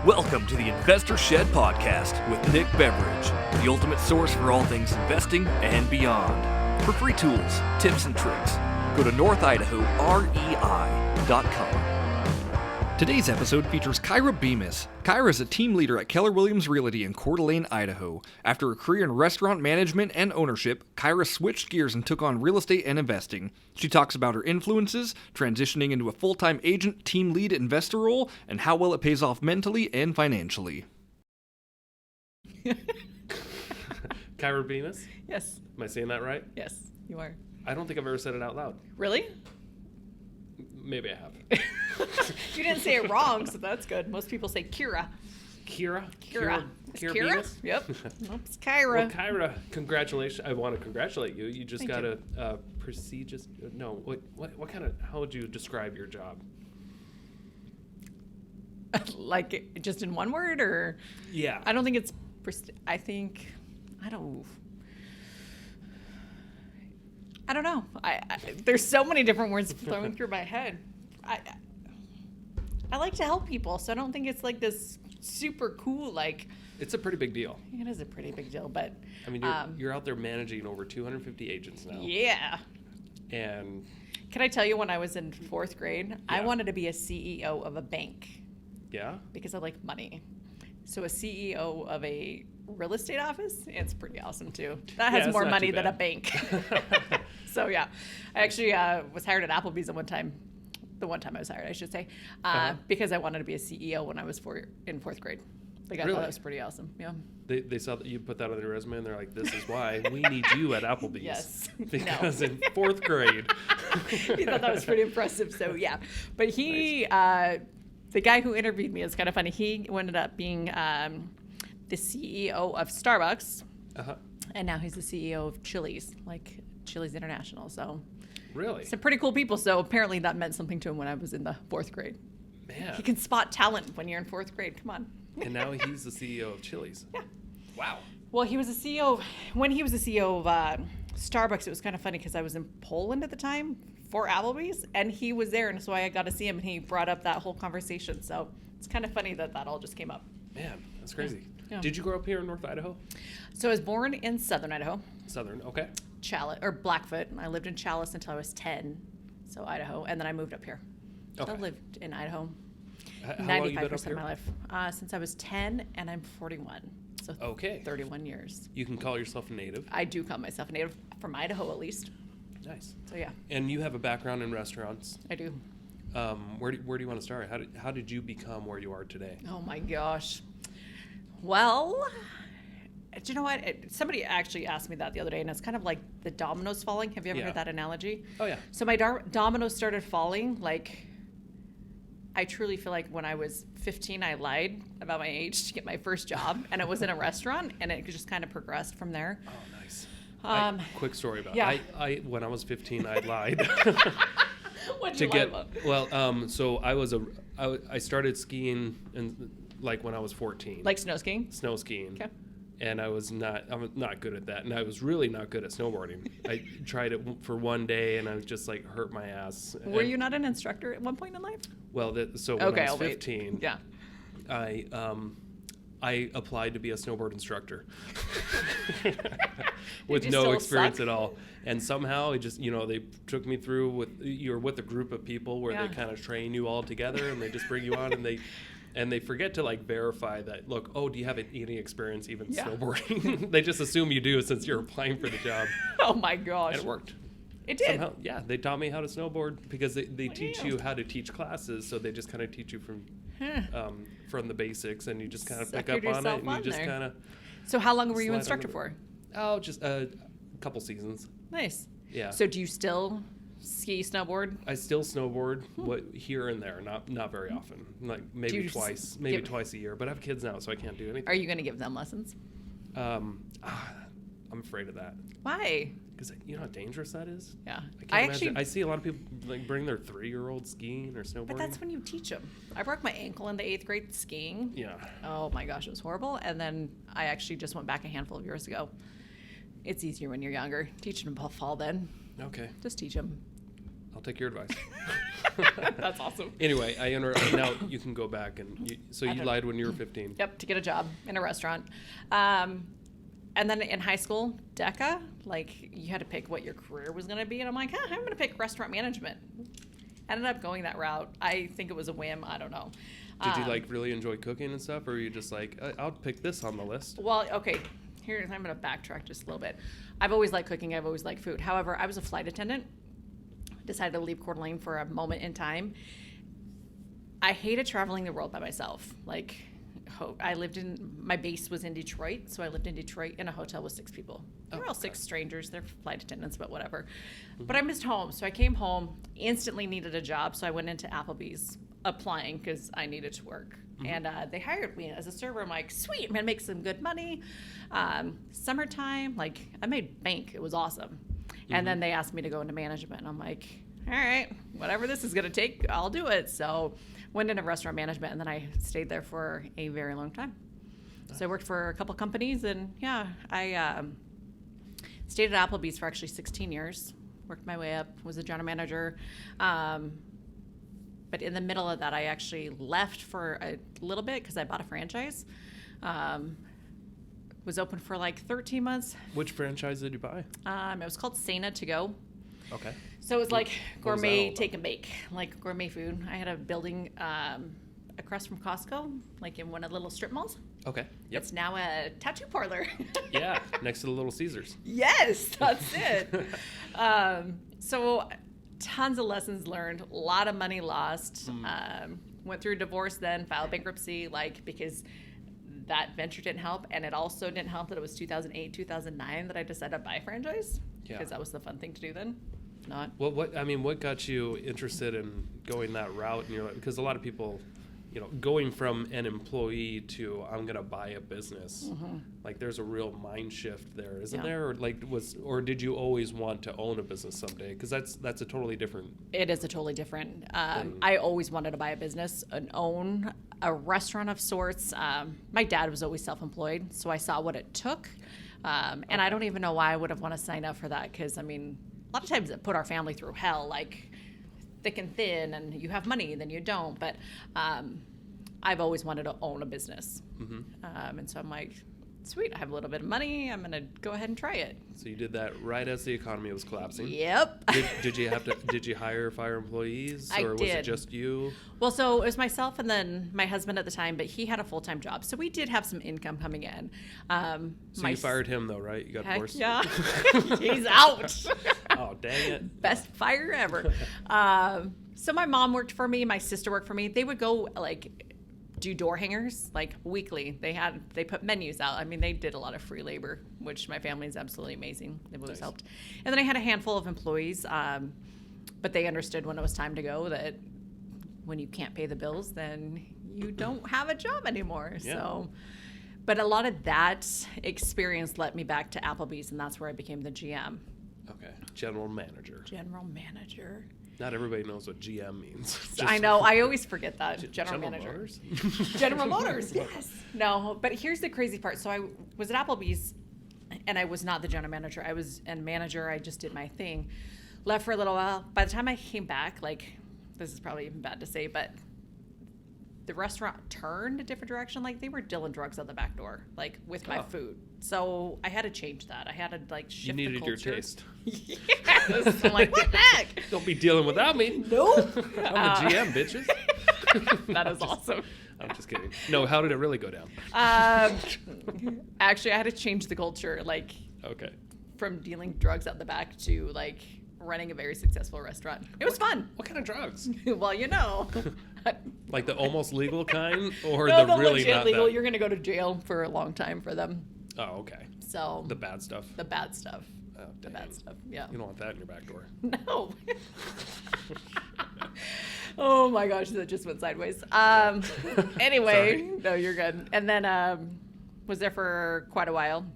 Welcome to the Investor Shed Podcast with Nick Beveridge, the ultimate source for all things investing and beyond. For free tools, tips, and tricks, go to northidahorei.com. Today's episode features Kyra Beamis. Kyra is a team leader at Keller Realty in Alene, Idaho. After a career in restaurant management and ownership, Kyra switched gears and took on real estate and investing. She talks about her influences, transitioning into a full-time agent, team lead, investor role, and how well it pays off mentally and financially. Kyra Beamis? Yes. Am I saying that right? Yes, you are. I don't think I've ever said it out loud. Really? Maybe I have. You didn't say it wrong, so that's good. Most people say Kyra. Kyra? Kyra Beamis? Yep. Nope, it's Kyra. Well, Kyra, congratulations. I want to congratulate you. You just got Thank a prestigious, no, what kind of, how would you describe your job? Like, just in one word, or? Yeah. I don't think it's, I don't know. There's so many different words flowing through my head. I like to help people, so I don't think it's like this super cool, like. It's a pretty big deal. It is a pretty big deal, but. I mean, you're out there managing over 250 agents now. Yeah. And. Can I tell you, when I was in fourth grade, Yeah. I wanted to be a CEO of a bank. Yeah? Because I like money. So a CEO of a real estate office, it's pretty awesome too. That has more money than a bank. So yeah, I actually was hired at Applebee's the one time I was hired, I should say, because I wanted to be a CEO when I was in fourth grade. Like, I thought that was pretty awesome. Yeah. They saw that you put that on your resume, and they're like, "This is why we need you at Applebee's." Yes. Because in fourth grade. He thought that was pretty impressive. So yeah, but he, the guy who interviewed me, is kind of funny. He ended up being the CEO of Starbucks, and now he's the CEO of Chili's, like Chili's International. So Really? some pretty cool people. So apparently that meant something to him when I was in the fourth grade. Man. He can spot talent when you're in fourth grade. Come on. And now he's the CEO of Chili's. Yeah. Wow. Well, he was the CEO when he was the CEO of Starbucks. It was kind of funny because I was in Poland at the time for Applebee's, and he was there, and so I got to see him, and he brought up that whole conversation. So it's kind of funny that all just came up. Man, that's crazy. Yeah. Did you grow up here in North Idaho? So I was born in southern Idaho. Southern, okay. Blackfoot. I lived in Chalice until I was 10, so Idaho, and then I moved up here. So Okay. I lived in Idaho How long you been up 95% here? of my life. Since I was 10, and I'm 41. So Okay. 31 years. You can call yourself a native. I do call myself a native, from Idaho at least. Nice. So yeah, And you have a background in restaurants. I do. Where do you want to start? How did you become where you are today? Oh my gosh. Well, do you know what? Somebody actually asked me that the other day, and it's kind of like the dominoes falling. Have you ever Yeah. heard that analogy? Oh, yeah. So my dominoes started falling, like, I truly feel like when I was 15, I lied about my age to get my first job, and it was in a restaurant, and it just kind of progressed from there. Oh, nice. Quick story about yeah. I when I was 15, I lied. What'd to you lie get about? well, so I started skiing and like when I was 14. Like snow skiing? Snow skiing. Okay. And I'm not good at that, and I was really not good at snowboarding. I tried it for one day, and I just like hurt my ass. Were you not an instructor at one point in life? Well, so when I was 15, Yeah. I applied to be a snowboard instructor with you no still experience suck? at all. And somehow it just, they took me through you're with a group of people where Yeah. they kind of train you all together, and they just bring you on, and they forget to like verify that, look, do you have any experience even Yeah. snowboarding? They just assume you do since you're applying for the job. Oh my gosh. And it worked. It did. Somehow, yeah, they taught me how to snowboard because they teach Wow. you how to teach classes, so they just kind of teach you from the basics, and you just kind of pick up on it, and you just kind of. So how long were you slide instructor under for? Oh, just a couple seasons. Nice. Yeah. So do you still ski, snowboard? I still snowboard here and there, not very often, like maybe twice a year. But I have kids now, so I can't do anything. Are you going to give them lessons? I'm afraid of that. Why? Because you know how dangerous that is? Yeah. I can't imagine. I see a lot of people like bring their 3-year-old skiing or snowboarding. But that's when you teach them. I broke my ankle in the 8th grade skiing. Yeah. Oh my gosh, it was horrible. And then I actually just went back a handful of years ago. It's easier when you're younger. Teaching them to fall then. Okay. Just teach them. I'll take your advice. That's awesome. Anyway, now you can go back and you lied when you were 15. Yep, to get a job in a restaurant. And then in high school, DECA, like you had to pick what your career was going to be. And I'm like, I'm going to pick restaurant management. Ended up going that route. I think it was a whim. I don't know. Did you like really enjoy cooking and stuff? Or were you just like, I'll pick this on the list? Well, okay. Here, I'm going to backtrack just a little bit. I've always liked cooking. I've always liked food. However, I was a flight attendant. Decided to leave Coeur d'Alene for a moment in time. I hated traveling the world by myself. Like, my base was in Detroit, so I lived in Detroit in a hotel with 6 people. They were all 6 strangers. They're flight attendants, but whatever. Mm-hmm. But I missed home, so I came home, instantly needed a job, so I went into Applebee's applying because I needed to work. Mm-hmm. And they hired me as a server. I'm like, sweet, I'm going to make some good money. Summertime, like, I made bank. It was awesome. Mm-hmm. And then they asked me to go into management, and I'm like, all right, whatever this is going to take, I'll do it. So went into restaurant management, and then I stayed there for a very long time. Nice. So I worked for a couple companies, and I stayed at Applebee's for actually 16 years. Worked my way up, was a general manager. But in the middle of that, I actually left for a little bit because I bought a franchise. Was open for like 13 months. Which franchise did you buy? It was called Sana To Go. Okay. So it was like gourmet take and bake, like gourmet food. I had a building across from Costco, like in one of the little strip malls. Okay. Yep. It's now a tattoo parlor. Yeah, next to the Little Caesars. Yes, that's it. So tons of lessons learned, a lot of money lost. Went through a divorce then, filed bankruptcy, like because that venture didn't help. And it also didn't help that it was 2008, 2009 that I decided to buy a franchise. Yeah. Because that was the fun thing to do then. Not. Well, what got you interested in going that route? And because a lot of people, going from an employee to I'm gonna buy a business, like there's a real mind shift there, isn't there? Or did you always want to own a business someday? Because that's a totally different. It is a totally different. I always wanted to buy a business and own a restaurant of sorts. My dad was always self-employed, so I saw what it took, and I don't even know why I would have want to sign up for that. Because I mean, a lot of times it put our family through hell, like thick and thin, and you have money, then you don't. But I've always wanted to own a business. And so I'm like, sweet, I have a little bit of money. I'm going to go ahead and try it. So you did that right as the economy was collapsing. Yep. Did you fire employees? Or was it just you? Well, so it was myself and then my husband at the time, but he had a full-time job. So we did have some income coming in. So you fired him though, right? You got divorced? Yeah. He's out. Oh, dang it. Best fire ever. So my mom worked for me. My sister worked for me. They would go do door hangers like weekly. They put menus out. I mean, they did a lot of free labor, which my family is absolutely amazing. They've always helped. And then I had a handful of employees, but they understood when it was time to go that when you can't pay the bills, then you don't have a job anymore. Yeah. So, but a lot of that experience led me back to Applebee's, and that's where I became the GM. Okay, general manager. Not everybody knows what GM means. I know. I always forget that. General manager. Motors? General Motors, yes. No, but here's the crazy part. So I was at Applebee's, and I was not the general manager. I was a manager. I just did my thing. Left for a little while. By the time I came back, this is probably even bad to say, but the restaurant turned a different direction. Like, they were dealing drugs out the back door, with my food. So I had to change that. I had to, shift You needed the culture. your taste. Yes. I'm like, what the heck? Don't be dealing without me. Nope. I'm the GM, bitches. That is awesome. I'm just kidding. No, how did it really go down? Actually, I had to change the culture, okay, from dealing drugs out the back to, running a very successful restaurant. It was fun. What kind of drugs? Well, Like the almost legal kind, or no, the really legit not legal. that? You're going to go to jail for a long time for them. Oh, okay. So the bad stuff. The bad stuff. Oh, the bad stuff. Yeah. You don't want that in your back door. No. Oh my gosh, that just went sideways. Anyway, no, you're good. And then was there for quite a while.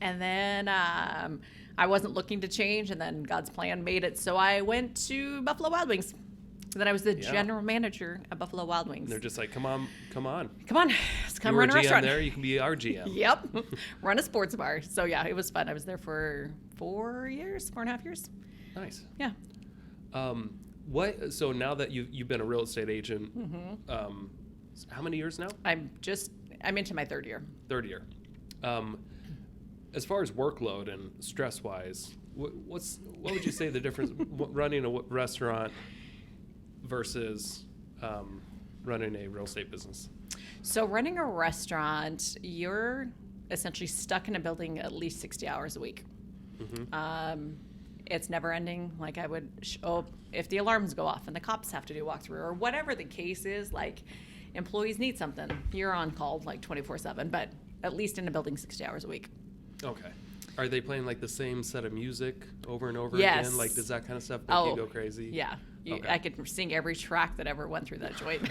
And then I wasn't looking to change, and then God's plan made it. So I went to Buffalo Wild Wings. And then I was the general manager at Buffalo Wild Wings. And they're just like, come on. Let's come run a restaurant. There, you can be our GM. Yep. Run a sports bar. So yeah, it was fun. I was there for 4.5 years. Nice. Yeah. So now that you've been a real estate agent, how many years now? I'm into my third year. Third year. As far as workload and stress wise, what would you say the difference running a restaurant versus running a real estate business? So running a restaurant, you're essentially stuck in a building at least 60 hours a week. It's never ending. Like I would if the alarms go off and the cops have to do a walkthrough or whatever the case is, like employees need something, you're on call like 24/7, but at least in a building 60 hours a week. Okay. Are they playing like the same set of music over and over Yes. again? Like, does that kind of stuff make you go crazy? Yeah. Okay. I could sing every track that ever went through that joint.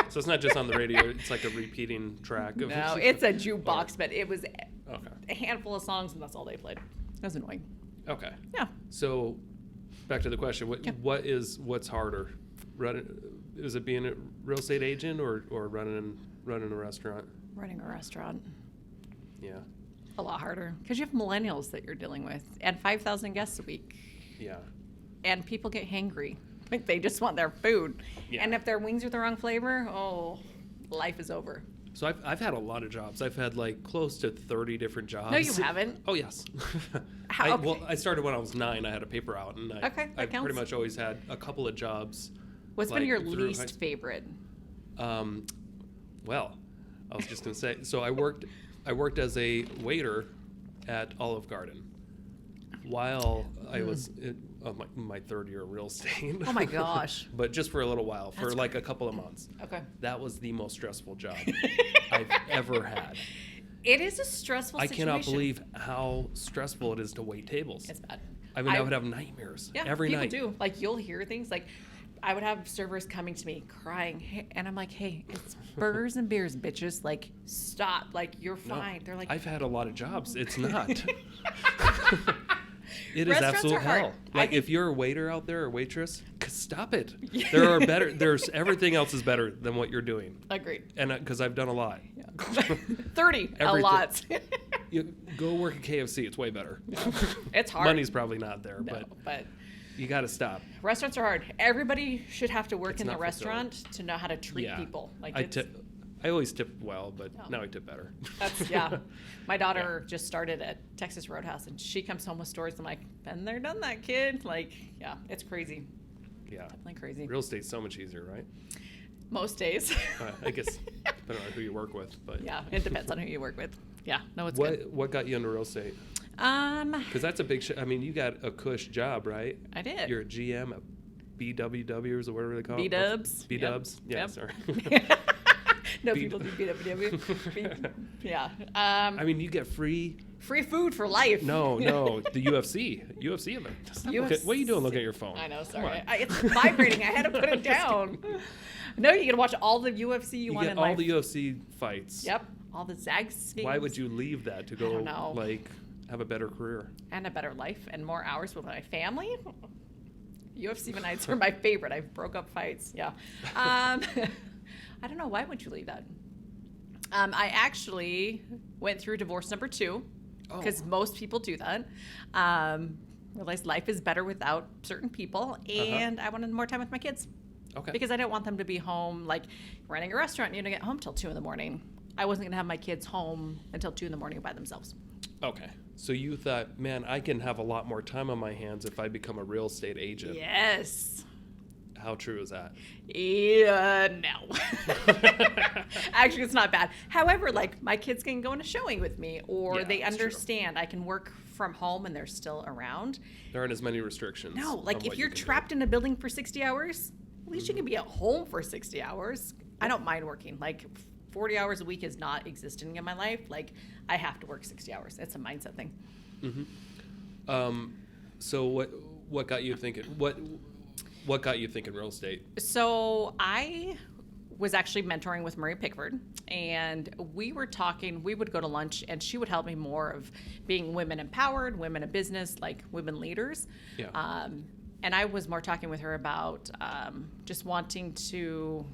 So it's not just on the radio, it's like a repeating track of No, it's a jukebox, but it was a handful of songs and that's all they played. That was annoying. Okay. Yeah. So back to the question, what's harder? Is it being a real estate agent or running a restaurant? Running a restaurant. Yeah. A lot harder because you have millennials that you're dealing with and 5,000 guests a week. Yeah. And people get hangry. Like they just want their food. Yeah. And if their wings are the wrong flavor, life is over. So I've had a lot of jobs. I've had like close to 30 different jobs. No, you haven't. Oh, yes. How? Okay. Well, I started when I was 9. I had a paper out, and I counts. pretty much always had a couple of jobs. What's been your least favorite? Well, I was just gonna say. So I worked as a waiter at Olive Garden while I was in my third year of real estate. Oh my gosh. But just for a little while, for like a couple of months. Okay. That was the most stressful job I've ever had. It is a stressful situation. I cannot believe how stressful it is to wait tables. It's bad. I mean, I would have nightmares every night. People do. Like, you'll hear things. Like, I would have servers coming to me crying. And I'm like, hey, it's burgers and beers, bitches. Like, stop. Like, you're fine. No, They're like, I've had a lot of jobs. It's not. It is Restaurants absolute are hard. hell. Like, if you're a waiter out there or waitress, stop it. There's everything else is better than what you're doing. Agreed. And because I've done a lot. Yeah. 30, a lot. You go work at KFC. It's way better. Yeah. It's hard. Money's probably not there, No, but you got to stop. restaurants are hard. Everybody should have to work It's in the not restaurant to know how to treat people. Like I always tip well, but now I tip better. My daughter just started at Texas Roadhouse, and she comes home with stories. I'm like, been there, done that, kid. Like, yeah, it's crazy. Yeah, definitely crazy. Real estate's so much easier, right? Most days. I guess depending on who you work with, but yeah, it depends on who you work with. Yeah, no, it's good. good. What got you into real estate? Because that's a big. I mean, you got a cush job, right? I did. You're a GM at BWWs or whatever they call it. B-dubs. B-dubs. Yep. Yeah, sorry. No, people do BWW. Yeah. I mean, you get free food for life. No, the UFC event. What are you doing looking at your phone? I know, sorry. It's vibrating. I had to put it down. No, you can watch all the UFC you want in life. You get all the UFC fights. Yep. All the Zags games. Why would you leave that to go, like, have a better career? And a better life and more hours with my family? UFC nights are my favorite. I broke up fights. Yeah. I don't know. Why would you leave that? I actually went through divorce number 2 because most people do that. Realized life is better without certain people, and I wanted more time with my kids. Okay. Because I didn't want them to be home, like running a restaurant. You don't get home till 2 a.m. I wasn't gonna have my kids home until 2 a.m. by themselves. Okay. So you thought, man, I can have a lot more time on my hands if I become a real estate agent. Yes. How true is that? Yeah, no. Actually, it's not bad. However, like, my kids can go on a showing with me, or they understand I can work from home and they're still around. There aren't as many restrictions. No, like, if you're trapped in a building for 60 hours, at least you can be at home for 60 hours. I don't mind working. Like, 40 hours a week is not existing in my life. Like, I have to work 60 hours. It's a mindset thing. Mm-hmm. So what got you thinking? What got you thinking real estate? So I was actually mentoring with Marie Pickford, and we were talking. We would go to lunch, and she would help me more of being women empowered, women in business, like women leaders. Yeah. And I was more talking with her about just wanting to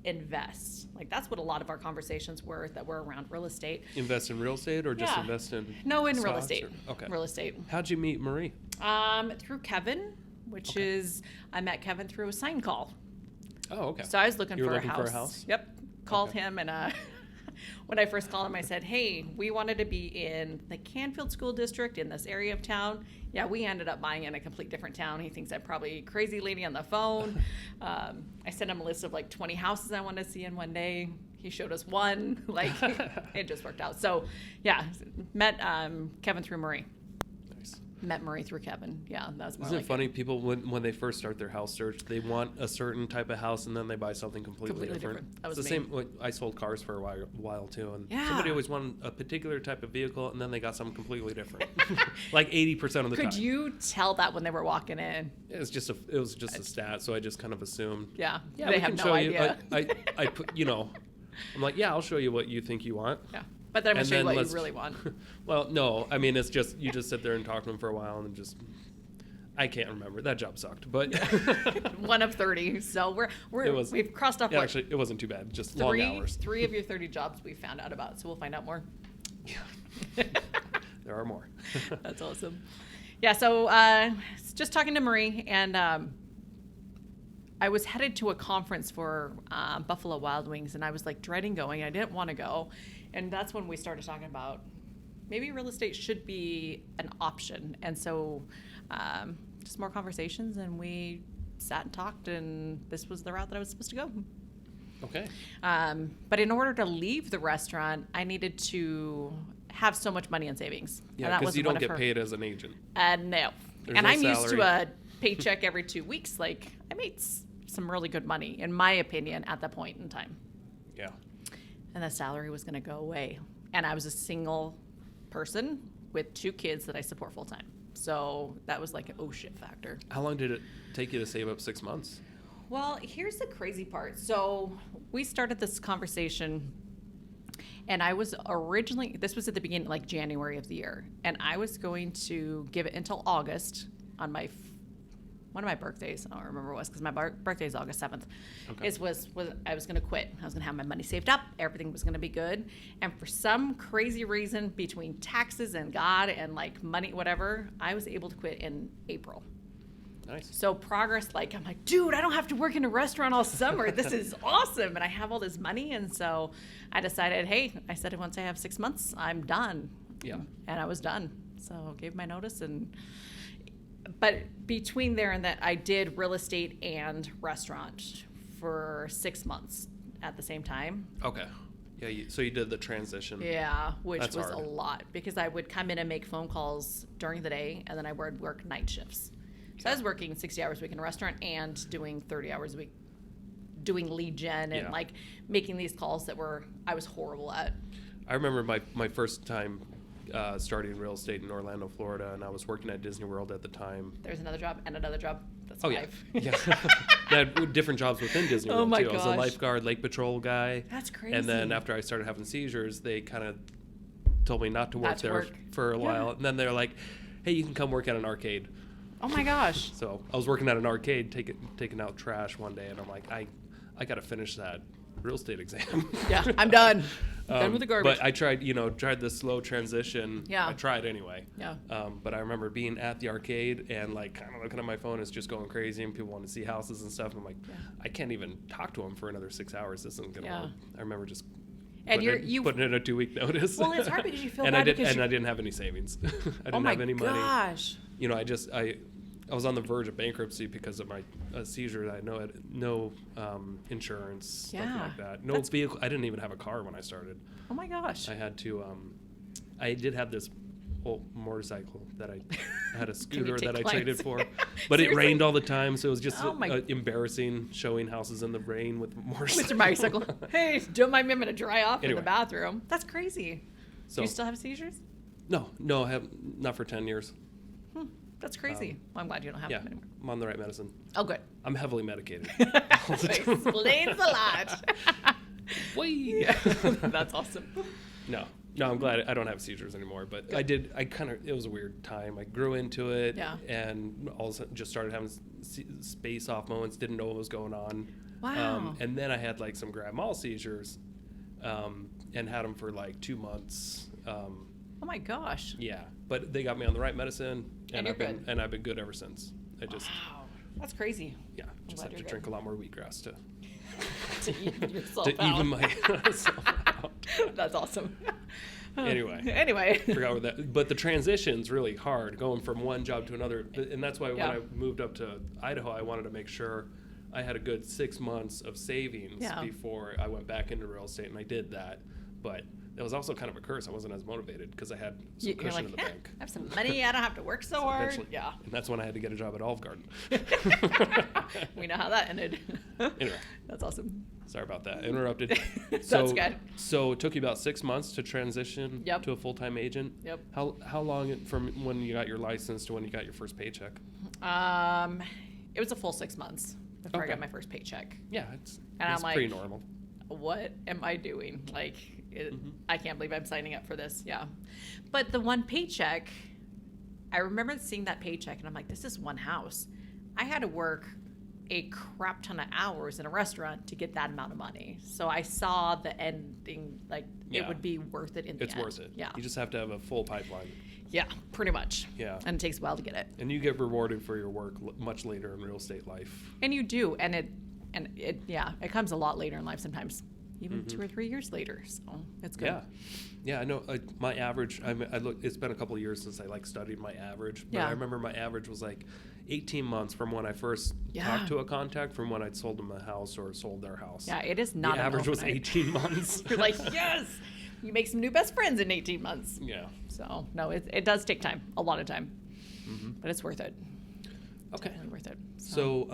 invest. Like, that's what a lot of our conversations were that were around real estate. Invest in real estate, or just invest in No, in stocks, real estate. Okay. Real estate. How'd you meet Marie? Through Kevin which is I met Kevin through a sign call. Oh, okay. So I was looking, You were for, looking a for a house? Yep. Called him, and when I first called him, I said, hey, we wanted to be in the Canfield School District in this area of town. Yeah, we ended up buying in a complete different town. He thinks I'm probably a crazy lady on the phone. I sent him a list of like 20 houses I wanted to see in one day. He showed us one. Like, it just worked out. So, yeah, met Kevin through Marie. Met Marie through Kevin. Yeah, that's more Isn't like it funny? People, when they first start their house search, they want a certain type of house, and then they buy something completely different. That was it's the me. same. I sold cars for a while too, and Yeah. somebody always wanted a particular type of vehicle, and then they got something completely different. Like 80% of the time. Could you tell that when they were walking in? It was just a stat, so I just kind of assumed. Yeah, Yeah, they we have can no show idea. you. I put, I'm like, yeah, I'll show you what you think you want. Yeah, but then I'm going And to show you then what you really want. Well, no, I mean, it's just, you just sit there and talk to them for a while, and just, I can't remember. That job sucked, but. One of 30. So we've crossed off. Yeah, actually, it wasn't too bad. Just long hours. 3 of your 30 jobs we found out about. So we'll find out more. Yeah. There are more. That's awesome. Yeah. So just talking to Marie, and I was headed to a conference for Buffalo Wild Wings, and I was like dreading going. I didn't want to go, and that's when we started talking about maybe real estate should be an option. And so just more conversations, and we sat and talked, and this was the route that I was supposed to go. Okay. But in order to leave the restaurant, I needed to have so much money in savings. Yeah, because you don't get paid as an agent. No. There's and no I'm used to salary. a paycheck every 2 weeks. Like, I made some really good money, in my opinion, at that point in time. Yeah. And the salary was going to go away. And I was a single person with 2 kids that I support full time. So that was like an oh shit factor. How long did it take you to save up 6 months? Well, here's the crazy part. So we started this conversation, and I was originally, this was at the beginning, like January of the year, and I was going to give it until August on one of my birthdays. I don't remember what it was, because my birthday is August 7th. Okay. Was I was going to quit. I was going to have my money saved up. Everything was going to be good. And for some crazy reason, between taxes and God and like money, whatever, I was able to quit in April. Nice. So progress, like, I'm like, dude, I don't have to work in a restaurant all summer. This is awesome. And I have all this money. And so I decided, hey, I said, once I have 6 months, I'm done. Yeah. And I was done. So I gave my notice. But between there and that, I did real estate and restaurant for 6 months at the same time. Okay. Yeah. So you did the transition. Yeah, which That's was hard. a lot, because I would come in and make phone calls during the day, and then I would work night shifts. So I was working 60 hours a week in a restaurant and doing 30 hours a week doing lead gen and like making these calls that I was horrible at. I remember my first time starting real estate in Orlando, Florida, and I was working at Disney World at the time. There's another job and another job. That's 5. Yeah. I had different jobs within Disney World, my too. I was a gosh. lifeguard, lake patrol guy. That's crazy. And then after I started having seizures, they kind of told me not to work there for a while. And then they're like, hey, you can come work at an arcade. Oh my gosh. So I was working at an arcade, taking out trash one day, and I'm like, I got to finish that real estate exam. Yeah, I'm done. Done with the garbage. But I tried this slow transition. Yeah. I tried anyway. Yeah. But I remember being at the arcade and like kind of looking at my phone, it's just going crazy, and people want to see houses and stuff. And I'm like, I can't even talk to them for another 6 hours. This isn't gonna work. I remember just putting in a 2-week notice. Well, it's hard because you feel and bad I didn't have any savings. I didn't have any money. Oh my gosh. You know, I was on the verge of bankruptcy because of my seizure. I had no insurance, nothing like that. No vehicle. I didn't even have a car when I started. Oh my gosh. I had to. I did have this old motorcycle that I had a scooter that I traded for, but it rained all the time, so it was just embarrassing showing houses in the rain with motorcycle. Mr. Bicycle. Hey, don't mind me. I'm gonna dry off in the bathroom. That's crazy. So, do you still have seizures? No, I have not for 10 years. That's crazy. Well, I'm glad you don't have them anymore. I'm on the right medicine. Oh, good. I'm heavily medicated. Explains a lot. Whee! That's awesome. No, I'm glad I don't have seizures anymore. But good. It was a weird time. I grew into it, and all of a sudden just started having space off moments. Didn't know what was going on. Wow. And then I had like some grand mal seizures, and had them for like 2 months. Oh my gosh. Yeah, but they got me on the right medicine, and I've been good ever since. Wow. That's crazy. Yeah, just glad have to you're drink good. a lot more wheatgrass to To even yourself to out. even myself out. That's awesome. Anyway, forgot what that. But the transition's really hard, going from one job to another, and that's why when I moved up to Idaho, I wanted to make sure I had a good 6 months of savings before I went back into real estate, and I did that. But it was also kind of a curse. I wasn't as motivated because I had some cushion in the bank. I have some money. I don't have to work so hard. Yeah. And that's when I had to get a job at Olive Garden. We know how that ended. Anyway. That's awesome. Sorry about that. Interrupted. That's good. So it took you about 6 months to transition to a full-time agent? Yep. How long from when you got your license to when you got your first paycheck? It was a full 6 months before I got my first paycheck. Yeah, it's like, pretty normal. What am I doing? Like, I can't believe I'm signing up for this. Yeah. But the one paycheck, I remember seeing that paycheck and I'm like, this is one house. I had to work a crap ton of hours in a restaurant to get that amount of money. So I saw the ending, like it would be worth it in the end. It's worth it. Yeah. You just have to have a full pipeline. Yeah, pretty much. Yeah. And it takes a while to get it. And you get rewarded for your work much later in real estate life. And you do. And it comes a lot later in life sometimes. Even 2 or 3 years later, so that's good. Yeah. I know. My average. I look. It's been a couple of years since I studied my average. But I remember my average was 18 months from when I first talked to a contact from when I'd sold them a house or sold their house. Yeah, it is not. The average was 18 months. You're like, yes, you make some new best friends in 18 months. Yeah. So no, it does take time, a lot of time, but it's worth it. Okay. Definitely worth it. So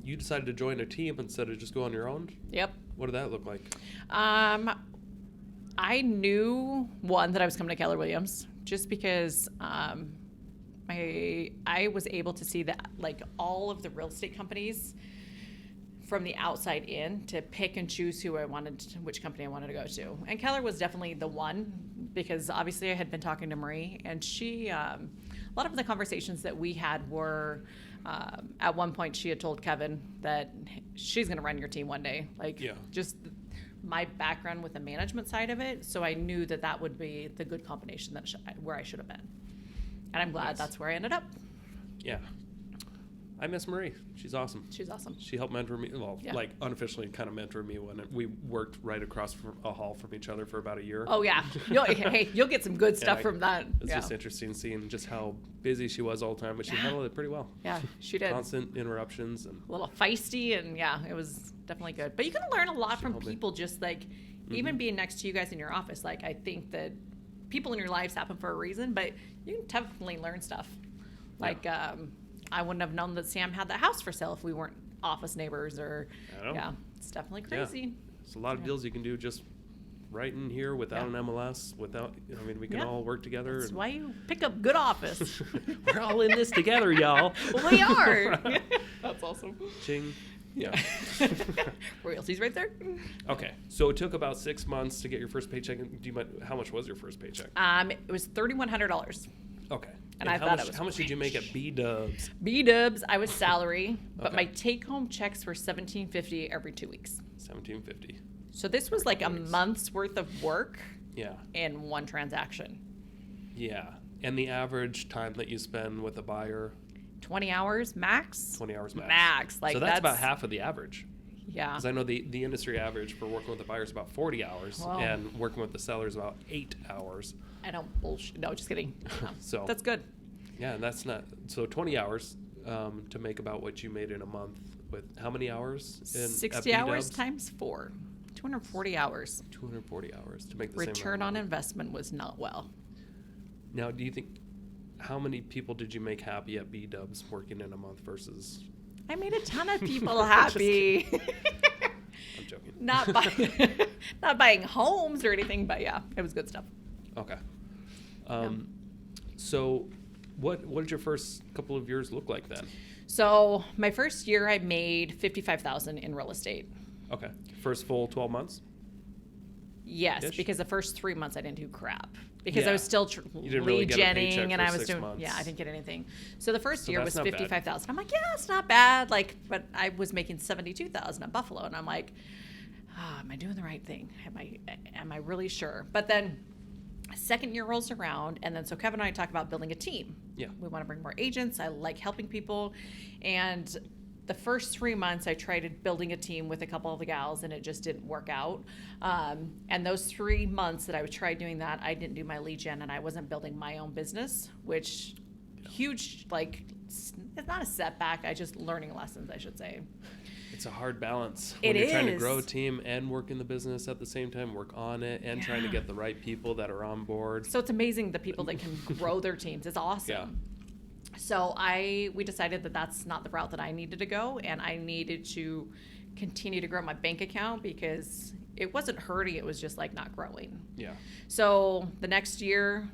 you decided to join a team instead of just go on your own? Yep. What did that look like? I knew that I was coming to Keller Williams just because I was able to see that all of the real estate companies from the outside in to pick and choose which company I wanted to go to. And Keller was definitely the one because obviously I had been talking to Marie and she, a lot of the conversations that we had were, at one point she had told Kevin that she's going to run your team one day. Just my background with the management side of it. So I knew that would be the good combination where I should have been. And I'm glad that's where I ended up. Yeah. I miss Marie. She's awesome. She's awesome. She helped mentor me. Well, unofficially kind of mentored me when we worked right across from a hall from each other for about a year. Oh, yeah. You'll get some good stuff from that. It's just interesting seeing just how busy she was all the time, but she handled it pretty well. Yeah, she did. Constant interruptions. And a little feisty, and it was definitely good. But you can learn a lot from people just even being next to you guys in your office. I think that people in your lives happen for a reason, but you can definitely learn stuff. I wouldn't have known that Sam had that house for sale if we weren't office neighbors it's definitely crazy. Yeah. There's a lot of deals you can do just right in here without an MLS, we can all work together. That's why you pick up good office. We're all in this together, y'all. We are. That's awesome. Ching. Yeah. Royalties right there. Okay. So it took about 6 months to get your first paycheck. How much was your first paycheck? It was $3,100. Okay. And I thought it was how much did you make at B-Dubs? B-Dubs, I was salary, but my take-home checks were $1,750 every 2 weeks. $1,750. So this was a month's worth of work. Yeah. In one transaction. Yeah. And the average time that you spend with a buyer? 20 hours max. 20 hours max. Max. So that's about half of the average. Yeah. Because I know the industry average for working with the buyer is about 40 hours, and working with the seller is about 8 hours. I don't bullshit. No, just kidding. So that's good. Yeah, and that's not so 20 hours to make about what you made in a month with how many hours? 60 hours times 4. 240 hours. 240 hours to make the return on investment was not well. Now, do you think how many people did you make happy at B-Dubs working in a month versus? I made a ton of people happy. I'm joking. Not buying homes or anything, but yeah, it was good stuff. Okay. So what did your first couple of years look like then? So my first year I made $55,000 in real estate. Okay. First full 12 months? Yes, Ish? because the first 3 months I didn't do crap. Because I was still really lead-genning and I was doing, months. I didn't get anything. So the first year was $55,000. $55,000. I'm like, yeah, it's not bad. But I was making $72,000 at Buffalo, and I'm like, am I doing the right thing? Am I really sure? But then second year rolls around, and then so Kevin and I talk about building a team. Yeah. We want to bring more agents. I like helping people, and the first 3 months I tried building a team with a couple of the gals, and it just didn't work out. And those 3 months that I tried doing that, I didn't do my lead gen, and I wasn't building my own business, which huge, like, it's not a setback. I just learning lessons, I should say. It's a hard balance when you're trying to grow a team and work in the business at the same time, work on it, and trying to get the right people that are on board. So it's amazing the people that can grow their teams. It's awesome. Yeah. So we decided that that's not the route that I needed to go, and I needed to continue to grow my bank account because it wasn't hurting. It was just like not growing. Yeah. So the next year,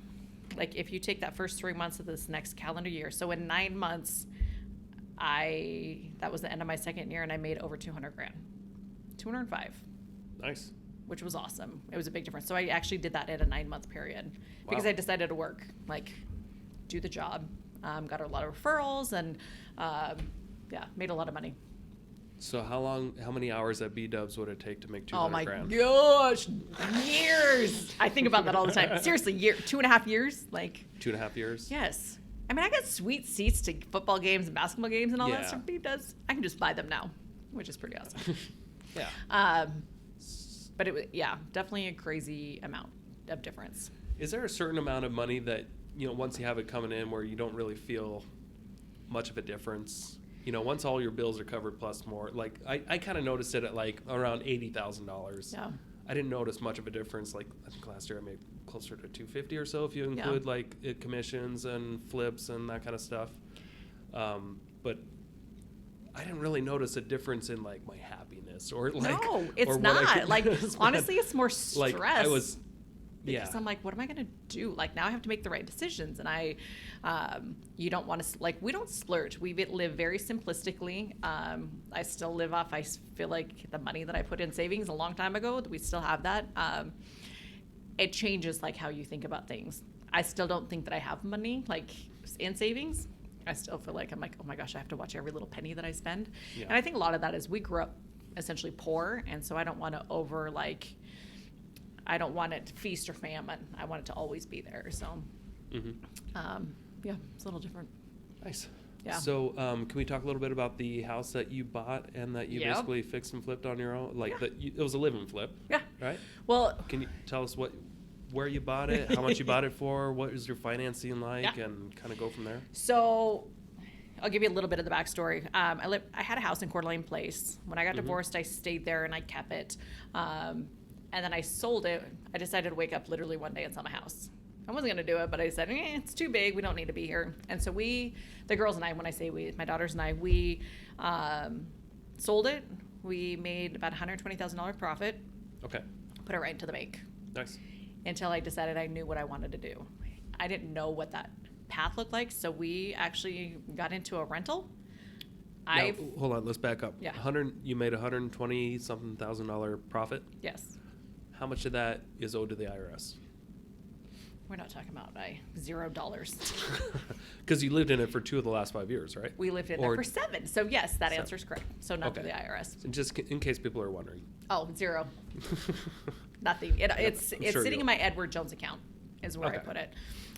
like if you take that first 3 months of this next calendar year, so in 9 months, that was the end of my second year, and I made over $200,000, $205,000. Nice. Which was awesome. It was a big difference. So I actually did that in a 9-month period because I decided to work, like do the job, got a lot of referrals, and made a lot of money. So how many hours at B-Dubs would it take to make $200,000? Oh my gosh, years. I think about that all the time. Seriously, 2.5 years, like 2.5 years. Yes. I mean, I got sweet seats to football games and basketball games and all that stuff. B-Dubs, I can just buy them now, which is pretty awesome. Yeah. But it was, definitely a crazy amount of difference. Is there a certain amount of money that, once you have it coming in where you don't really feel much of a difference? Once all your bills are covered plus more, like I kind of noticed it at like around $80,000. Yeah. I didn't notice much of a difference. Like I think last year I made closer to $250 or so if you include like commissions and flips and that kind of stuff. But I didn't really notice a difference in like my happiness or like no, it's or not. Like honestly, it's more stress. Like I was. Because I'm like, what am I going to do? Like now I have to make the right decisions, and you don't want to, like, we don't splurge. We live very simplistically. I still live off, I feel like the money that I put in savings a long time ago, we still have that. It changes like how you think about things. I still don't think that I have money like in savings. I still feel like I'm like, oh my gosh, I have to watch every little penny that I spend. Yeah. And I think a lot of that is we grew up essentially poor, and so I don't want to I don't want it to feast or famine. I want it to always be there. So, it's a little different. Nice. Yeah. So, can we talk a little bit about the house that you bought and that you basically fixed and flipped on your own? Like it was a live and flip. Yeah. Right. Well, can you tell us where you bought it, how much you bought it for, what is your financing like, and kind of go from there? So, I'll give you a little bit of the backstory. I had a house in Coeur d'Alene Place. When I got divorced, I stayed there and I kept it. And then I sold it. I decided to wake up literally one day and sell my house. I wasn't going to do it, but I said, it's too big. We don't need to be here. And so the girls and I, when I say we, my daughters and I, we sold it. We made about $120,000 profit. Okay. Put it right into the bank. Nice. Until I decided I knew what I wanted to do. I didn't know what that path looked like, so we actually got into a rental. Now, hold on, let's back up. Yeah. You made $120-something thousand profit? Yes. How much of that is owed to the IRS? We're not talking about $0. Because you lived in it for 2 of the last 5 years, right? We lived in there for 7. So yes, that answer is correct. So not to the IRS. And just in case people are wondering. Oh, 0. Nothing. It's sitting in my Edward Jones account is where I put it.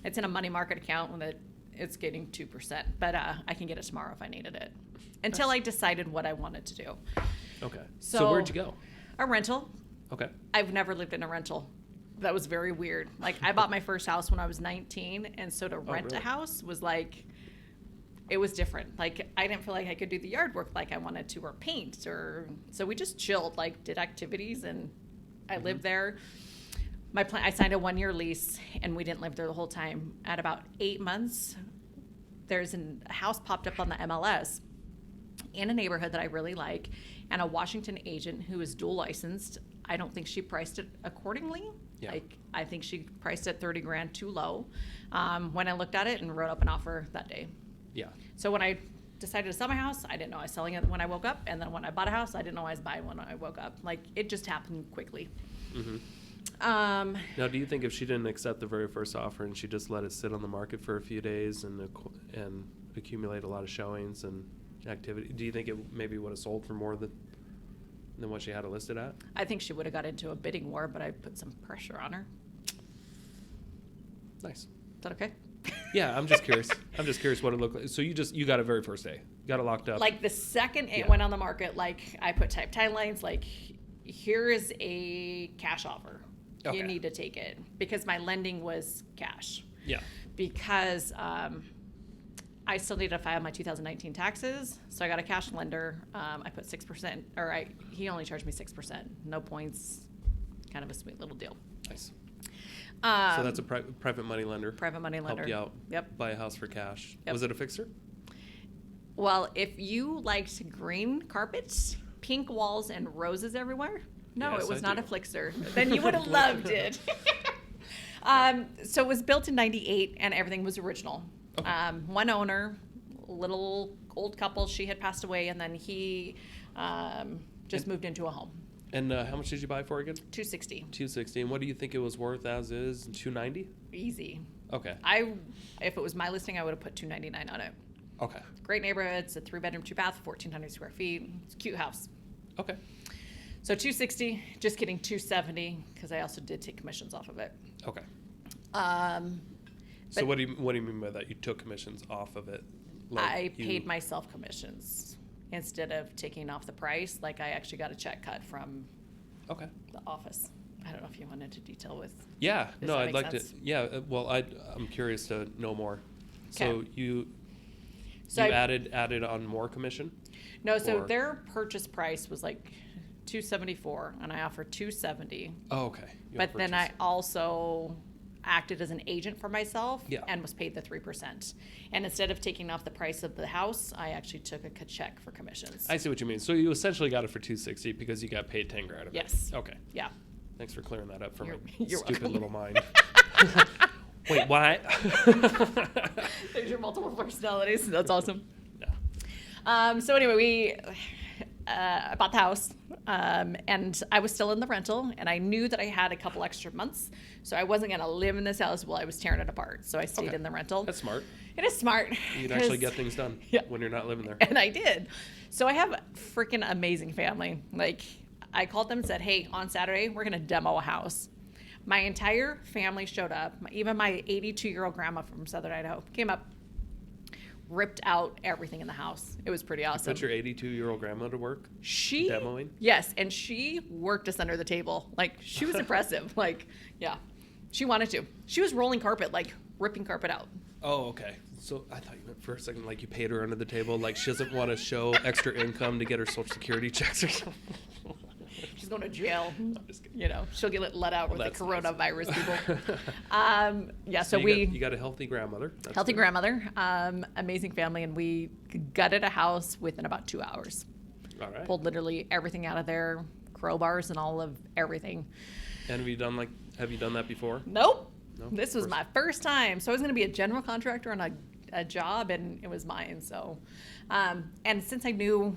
It's in a money market account that it's getting 2%, but I can get it tomorrow if I needed it. Until I decided what I wanted to do. Okay. So where'd you go? A rental. Okay. I've never lived in a rental. That was very weird. Like I bought my first house when I was 19, and so to rent a house was like, it was different. Like I didn't feel like I could do the yard work like I wanted to, or paint, so we just chilled, like did activities, and I lived there. I signed a 1-year lease, and we didn't live there the whole time. At about 8 months, there's a house popped up on the MLS in a neighborhood that I really like, and a Washington agent who is dual licensed. I don't think she priced it accordingly. Yeah. Like I think she priced it $30,000 too low. When I looked at it and wrote up an offer that day. Yeah. So when I decided to sell my house, I didn't know I was selling it when I woke up, and then when I bought a house, I didn't know I was buying when I woke up. Like it just happened quickly. Mm-hmm. Now, do you think if she didn't accept the very first offer and she just let it sit on the market for a few days and accumulate a lot of showings and activity, do you think it maybe would have sold for more than what she had it listed at? I think she would have got into a bidding war, but I put some pressure on her. Nice. Is that okay? Yeah, I'm just curious. I'm just curious what it looked like. So you got it very first day. Got it locked up. Like the second it went on the market, like I put type timelines, like here is a cash offer. Okay. You need to take it, because my lending was cash. Yeah. Because I still need to file my 2019 taxes, so I got a cash lender. I put 6%, or he only charged me 6%, no points, kind of a sweet little deal. Nice. So that's a private money lender. Private money lender. Helped you out. Yep. Buy a house for cash. Yep. Was it a fixer? Well, if you liked green carpets, pink walls, and roses everywhere, no, Yes, it was I not do. a flixer. Then you would have loved it. So it was built in '98, and everything was original. Okay. One owner, little old couple. She had passed away, and then he just moved into a home. And how much did you buy for again? $260. $260. And what do you think it was worth as is? $290? Easy. Okay. If it was my listing, I would have put $299 on it. Okay. Great neighborhood. It's a 3-bedroom, 2-bath, 1,400 square feet. It's a cute house. Okay. So $260. Just kidding, $270, because I also did take commissions off of it. Okay. So But- what do you mean by that? You took commissions off of it? I paid myself commissions instead of taking off the price. Like, I actually got a check cut from Okay. the office. I don't know if you wanted to detail with. Yeah. Does No, that I'd make like sense? to. Yeah. Well, I'm curious to know more. So Okay. you So I- added on more commission? No, so or- their purchase price was like $274, and I offered $270. Oh, okay. You But then I purchased. also acted as an agent for myself Yeah. and was paid the 3%. And instead of taking off the price of the house, I actually took a check for commissions. I see what you mean. So you essentially got it for $260 because you got paid $10,000 of it. Yes. Okay. Yeah. Thanks for clearing that up for You're my stupid welcome. little mind. Wait, what? There's your multiple personalities. That's awesome. Yeah. So anyway, I bought the house, and I was still in the rental, and I knew that I had a couple extra months, so I wasn't going to live in this house while I was tearing it apart. So I stayed Okay. in the rental. That's smart. It is smart. You can actually 'cause- get things done Yeah. when you're not living there. And I did. So I have a freaking amazing family. Like, I called them and said, hey, on Saturday, we're going to demo a house. My entire family showed up. Even my 82-year-old grandma from Southern Idaho came up, ripped out everything in the house. It was pretty awesome. Put your 82-year-old grandma to work? She demoing? Yes, and she worked us under the table. Like, she was impressive. Like, yeah, she wanted to. She was rolling carpet, like ripping carpet out. Oh, okay. So I thought you meant for a second like you paid her under the table, like she doesn't want to show extra income to get her Social Security checks or something. She's going to jail. I'm just kidding. You know, she'll get let out with the That's nice. coronavirus people. Yeah, so you got a healthy grandmother. That's healthy good. grandmother, amazing family, and we gutted a house within about 2 hours. All right. Pulled literally everything out of there, crowbars and all of everything. And have you done that before? Nope. No? This was First- my first time. So I was going to be a general contractor on a job, and it was mine. So, and since I knew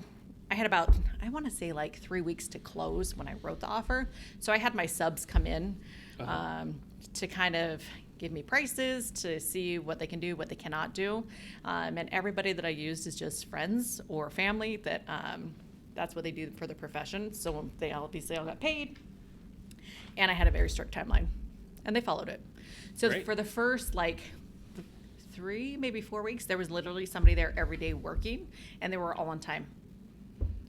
I had about, I want to say like 3 weeks to close when I wrote the offer. So I had my subs come in to kind of give me prices, to see what they can do, what they cannot do. And everybody that I used is just friends or family that that's what they do for the profession. So they obviously all got paid. And I had a very strict timeline, and they followed it. So Great. for the first like 3, maybe 4 weeks, there was literally somebody there every day working, and they were all on time.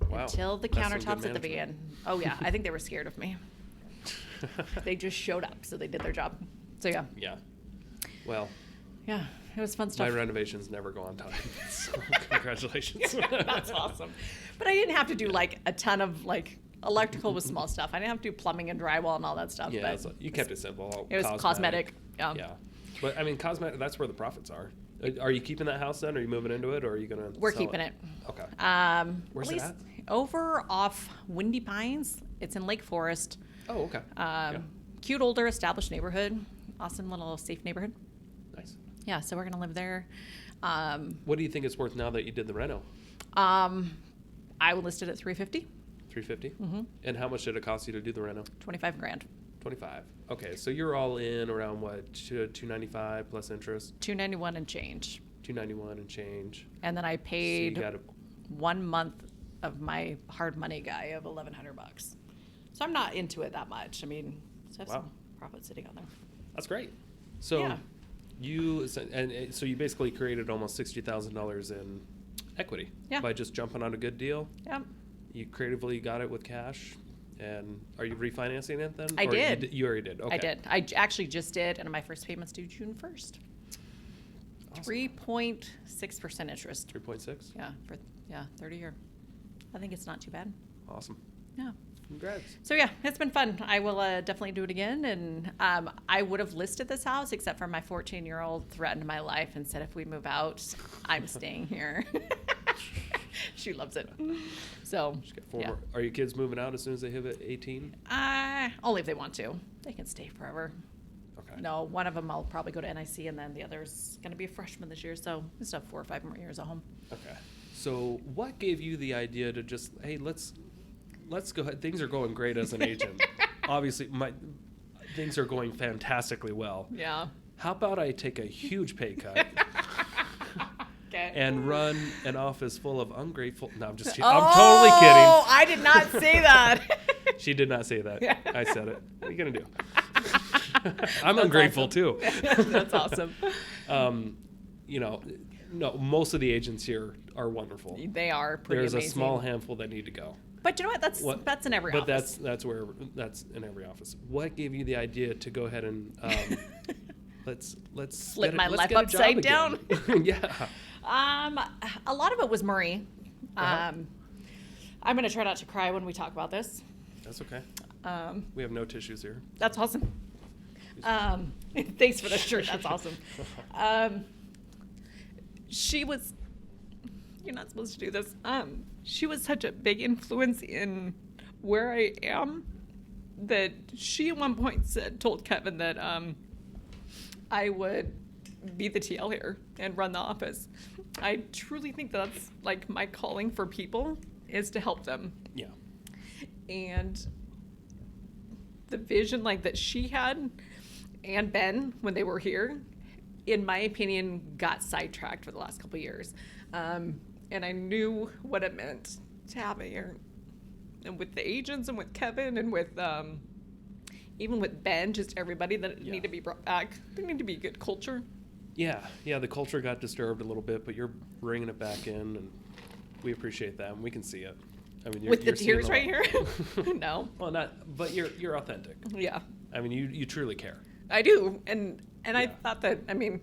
Wow. Until the That's some good countertops at the management. van. Oh yeah, I think they were scared of me. They just showed up, so they did their job. So yeah, Yeah. Well, yeah, it was fun my stuff. renovations never go on time. So congratulations. That's awesome. But I didn't have to do like a ton of like electrical was small stuff. I didn't have to do plumbing and drywall and all that stuff. Yeah, but so you kept it simple. it was cosmetic. Yeah. Yeah. But I mean, cosmetic, that's where the profits are. Are you keeping that house then? Are you moving into it, or are you going to We're keeping it. Okay. At Where's it least at? over off Windy Pines. It's in Lake Forest. Oh, okay. Yeah. Cute, older, established neighborhood. Awesome little safe neighborhood. Nice. Yeah, so we're gonna live there. What do you think it's worth now that you did the reno? I would list it at $350, $350? Mm-hmm. And how much did it cost you to do the reno? $25,000, $25. Okay, so you're all in around what, $295 plus interest, $291 and change. $291 and change. And then I So you paid got 1 month of my hard money guy of $1,100. So I'm not into it that much. I mean, so I have Wow. some profit sitting on there. That's great. So Yeah. so you basically created almost $60,000 in equity Yeah. by just jumping on a good deal. Yep. You creatively got it with cash. And are you refinancing it then? I did. You already did. Okay. I did. Actually just did, and my first payment's due June 1st. Awesome. 3.6% interest. 3.6. Yeah, for 30 year. I think it's not too bad. Awesome. Yeah. Congrats. So yeah, it's been fun. I will definitely do it again. And I would have listed this house, except for my 14-year-old threatened my life and said, if we move out, I'm staying here. She loves it. So Just get 4 more. Are your kids moving out as soon as they hit 18? Only if they want to. They can stay forever. Okay. No, one of them I'll probably go to NIC, and then the other's going to be a freshman this year. So we still have 4 or 5 more years at home. Okay. So what gave you the idea to just, hey, let's go ahead. Things are going great as an agent. Obviously, things are going fantastically well. Yeah. How about I take a huge pay cut Okay. and run an office full of ungrateful? No, I'm just kidding. Oh, I'm totally kidding. I did not say that. She did not say that. Yeah. I said it. What are you going to do? I'm ungrateful too. That's awesome. No, most of the agents here are wonderful. They are pretty There's amazing. a small handful that need to go. But you know what? That's in every office. But that's in every office. What gave you the idea to go ahead and let's Flip my life get a job upside again? down. Yeah. A lot of it was Murray. Uh-huh. I'm going to try not to cry when we talk about this. That's okay. We have no tissues here. That's awesome. Thanks for the shirt. That's awesome. She was, you're not supposed to do this. She was such a big influence in where I am that she at one point told Kevin that I would be the TL here and run the office. I truly think that's like my calling for people is to help them. Yeah. And the vision like that she had and Ben when they were here, in my opinion, got sidetracked for the last couple of years. And I knew what it meant to have it here. And with the agents and with Kevin and with even with Ben, just everybody that need to be brought back. There need to be good culture. Yeah, the culture got disturbed a little bit, but you're bringing it back in, and we appreciate that, and we can see it. I mean, With the you're seeing tears right here? No. Well, but you're authentic. Yeah. I mean, you truly care. I do. And Yeah. I thought that, I mean,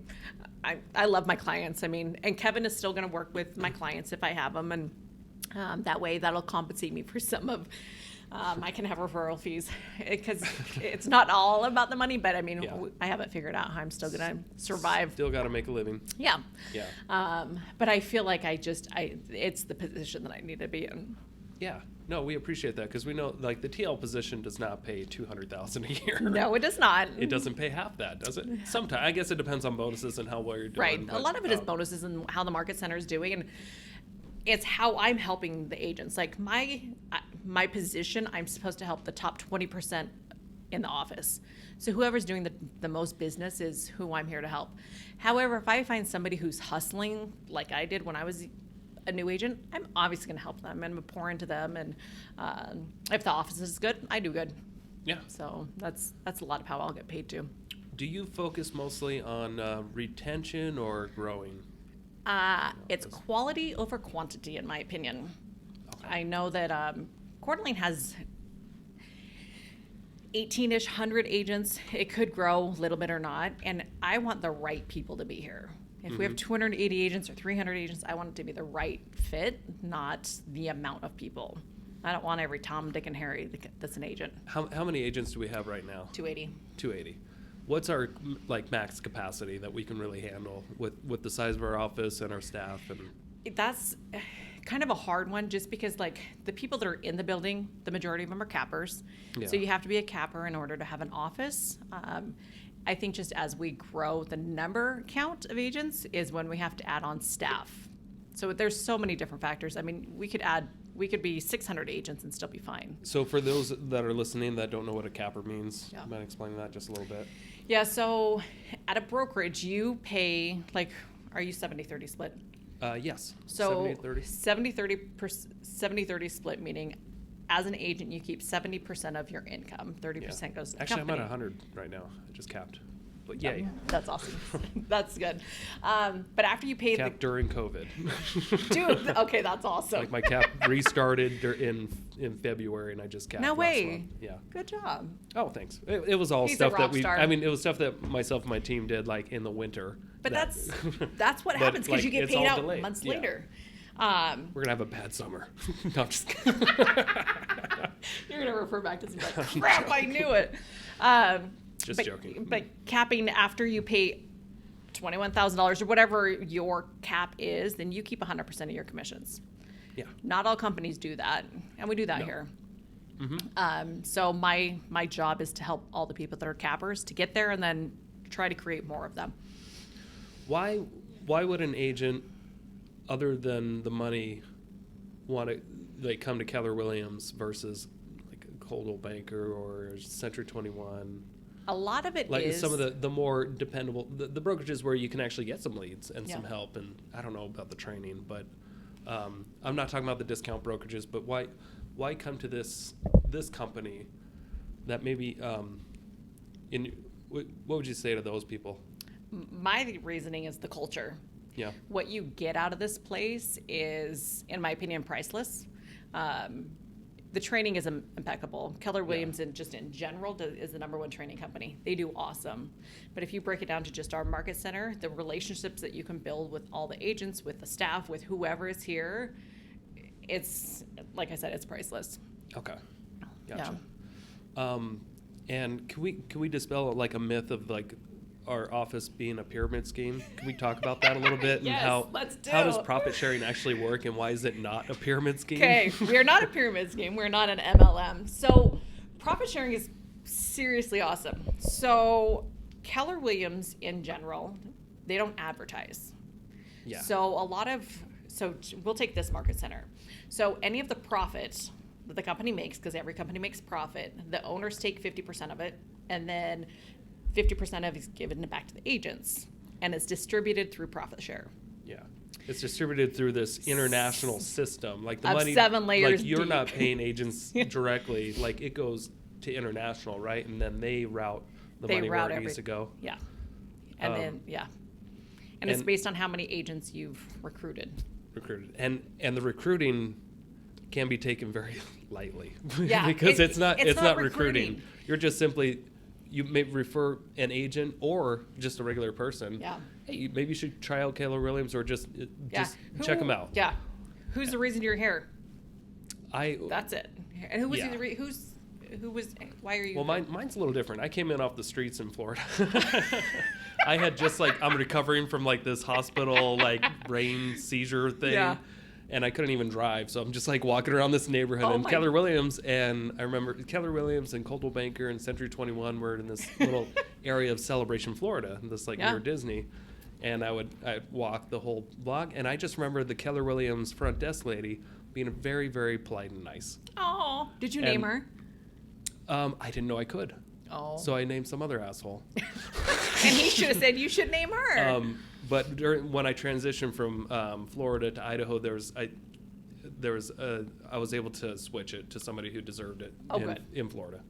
I love my clients. I mean, and Kevin is still going to work with my clients if I have them. And that way that'll compensate me for some of, I can have referral fees because it's not all about the money, but I mean, Yeah. I haven't figured out how I'm still going to survive. Still got to make a living. Yeah. Yeah. But I feel like it's the position that I need to be in. Yeah. No, we appreciate that because we know like the TL position does not pay $200,000 a year. No, it does not. It doesn't pay half that, does it? Sometimes. I guess it depends on bonuses and how well you're doing. Right. But, a lot of it is bonuses and how the market center is doing. And it's how I'm helping the agents. Like my position, I'm supposed to help the top 20% in the office. So whoever's doing the most business is who I'm here to help. However, if I find somebody who's hustling like I did when I was a new agent, I'm obviously going to help them and I'm going to pour into them. And if the office is good, I do good. Yeah. So that's a lot of how I'll get paid too. Do you focus mostly on retention or growing? It's quality over quantity, in my opinion. Okay. I know that Coeur d'Alene has 18-ish, 100 agents. It could grow a little bit or not, and I want the right people to be here. If we have 280 agents or 300 agents, I want it to be the right fit, not the amount of people. I don't want every Tom, Dick, and Harry that's an agent. How many agents do we have right now? 280. 280. What's our like max capacity that we can really handle with the size of our office and our staff? And That's kind of a hard one just because like the people that are in the building, the majority of them are cappers. Yeah. So you have to be a capper in order to have an office. I think just as we grow the number count of agents is when we have to add on staff. So there's so many different factors. I mean, we could be 600 agents and still be fine. so for those that are listening that don't know what a capper means, Yeah. you mind explaining that just a little bit? Yeah, so at a brokerage, you pay, like, are you 70-30 split? Yes. So 70-30? 70-30 split, meaning as an agent, you keep 70% of your income. 30% goes to the Actually, company. I'm at 100 right now. I just capped. But yay. That's awesome. That's good. But after you pay Cap during COVID. Dude, okay, that's awesome. Like my cap restarted in February, and I just capped. No way. Last month. Yeah. Good job. Oh, thanks. It was all He's stuff a that rock star. it was stuff that myself and my team did like in the winter. But that's what But, happens because like, you get it's paid all out delayed. months Yeah. later. We're gonna have a bad summer. No, I'm just kidding. You're gonna refer back to some like, crap. I knew it. Just joking. But capping after you pay $21,000 or whatever your cap is, then you keep 100% of your commissions. Yeah. Not all companies do that, and we do that No. here. Mm-hmm. So my job is to help all the people that are cappers to get there, and then try to create more of them. Why would an agent, other than the money, want to like come to Keller Williams versus like a Coldwell Banker or Century 21? A lot of it Like is some of the more dependable, the brokerages where you can actually get some leads and some Yeah. help. And I don't know about the training, but I'm not talking about the discount brokerages, but why come to this company that maybe, what would you say to those people? my reasoning is the culture. Yeah. What you get out of this place is, in my opinion, priceless. The training is impeccable. Keller Williams, and just in general, is the #1 training company. They do awesome. But if you break it down to just our market center, the relationships that you can build with all the agents, with the staff, with whoever is here, it's, like I said, it's priceless. Okay. Gotcha. And can we dispel like a myth of like our office being a pyramid scheme? Can we talk about that a little bit? Yes, And let's do. how does profit sharing actually work, and why is it not a pyramid scheme? Okay, we're not a pyramid scheme. We're not an MLM. So profit sharing is seriously awesome. So Keller Williams in general, they don't advertise. Yeah. So we'll take this market center. So any of the profit that the company makes, because every company makes profit, the owners take 50% of it, and then 50% of it is given back to the agents, and it's distributed through profit share. Yeah. It's distributed through this international system. Like the Of money, 7 layers like you're deep. not paying agents directly. Like it goes to international, right? And then they route the money where it needs to go. Yeah. And and it's and- based on how many agents you've recruited. And the recruiting can be taken very lightly. Yeah, because it's not recruiting. recruiting. You're just simply, you may refer an agent or just a regular person. Yeah. Hey, maybe you should try out Keller Williams, or just check them out. Yeah. Who's the reason you're here? I That's it. And who was Yeah. why are you Well, here? mine's a little different. I came in off the streets in Florida. I had just I'm recovering from like this hospital brain seizure thing. Yeah. And I couldn't even drive, so I'm just walking around this neighborhood. Oh And my- Keller Williams, and I remember Keller Williams and Coldwell Banker and Century 21 were in this little area of Celebration, Florida, this Yeah. near Disney. And I'd walk the whole block, and I just remember the Keller Williams front desk lady being very, very polite and nice. Oh, did you name her? I didn't know I could. Oh. So I named some other asshole. And he should have said you should name her. But when I transitioned from Florida to Idaho, I was able to switch it to somebody who deserved it in Florida.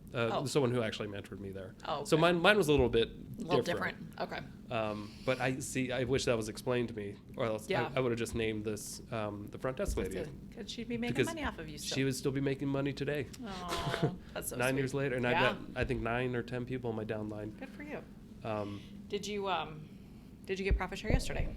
Someone who actually mentored me there. Oh, So okay. mine was a little bit A little different. Okay. But I wish that was explained to me, or else Yeah. I would have just named this the front desk lady. Because she'd be making Because money off of you still. She would still be making money today. Oh, that's so 9 sweet. years later, and I've Yeah. got I think 9 or 10 people in my downline. Good for you. Um, Did you get profit share yesterday?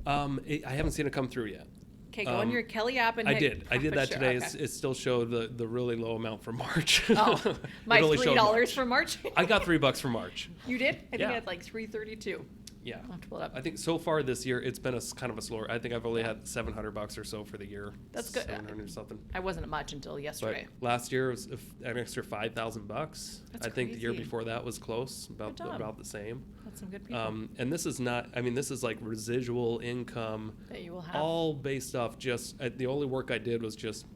I haven't seen it come through yet. Okay, go on your Kelly app and I hit did that profit today. share. Okay. It still showed the really low amount for March. Oh, my It only showed $3 March. for March. I got $3 for March. You did? I think Yeah. I had like 332. Yeah. I'll have to pull it up. I think so far this year it's been kind of a slower. I think I've only had $700 or so for the year. That's good. 700 or something. I wasn't much until But yesterday. last year it was an extra $5,000. That's I think the year crazy. before that was close, Good job. about the same. That's some good people And this is not. I mean, this is like residual income, that you will have. all based off just the only work I did was just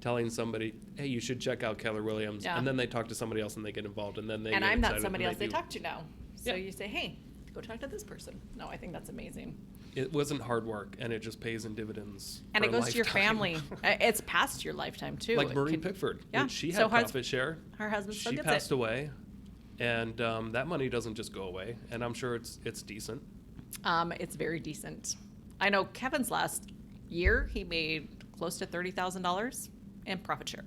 telling somebody, hey, you should check out Keller Williams, Yeah. and then they talk to somebody else and they get involved, and then they and get I'm not excited somebody and else they do. talk to now. So Yeah. you say, hey, go talk to this person. No, I think that's amazing. It wasn't hard work, and it just pays in dividends. And for it a goes to your lifetime. family. It's past your lifetime, too. Like It Maureen could- Pickford. Yeah. She So had how's- profit share. Her husband still She gets passed it. away. And that money doesn't just go away. And I'm sure it's decent. It's very decent. I know Kevin's last year, he made close to $30,000 in profit share.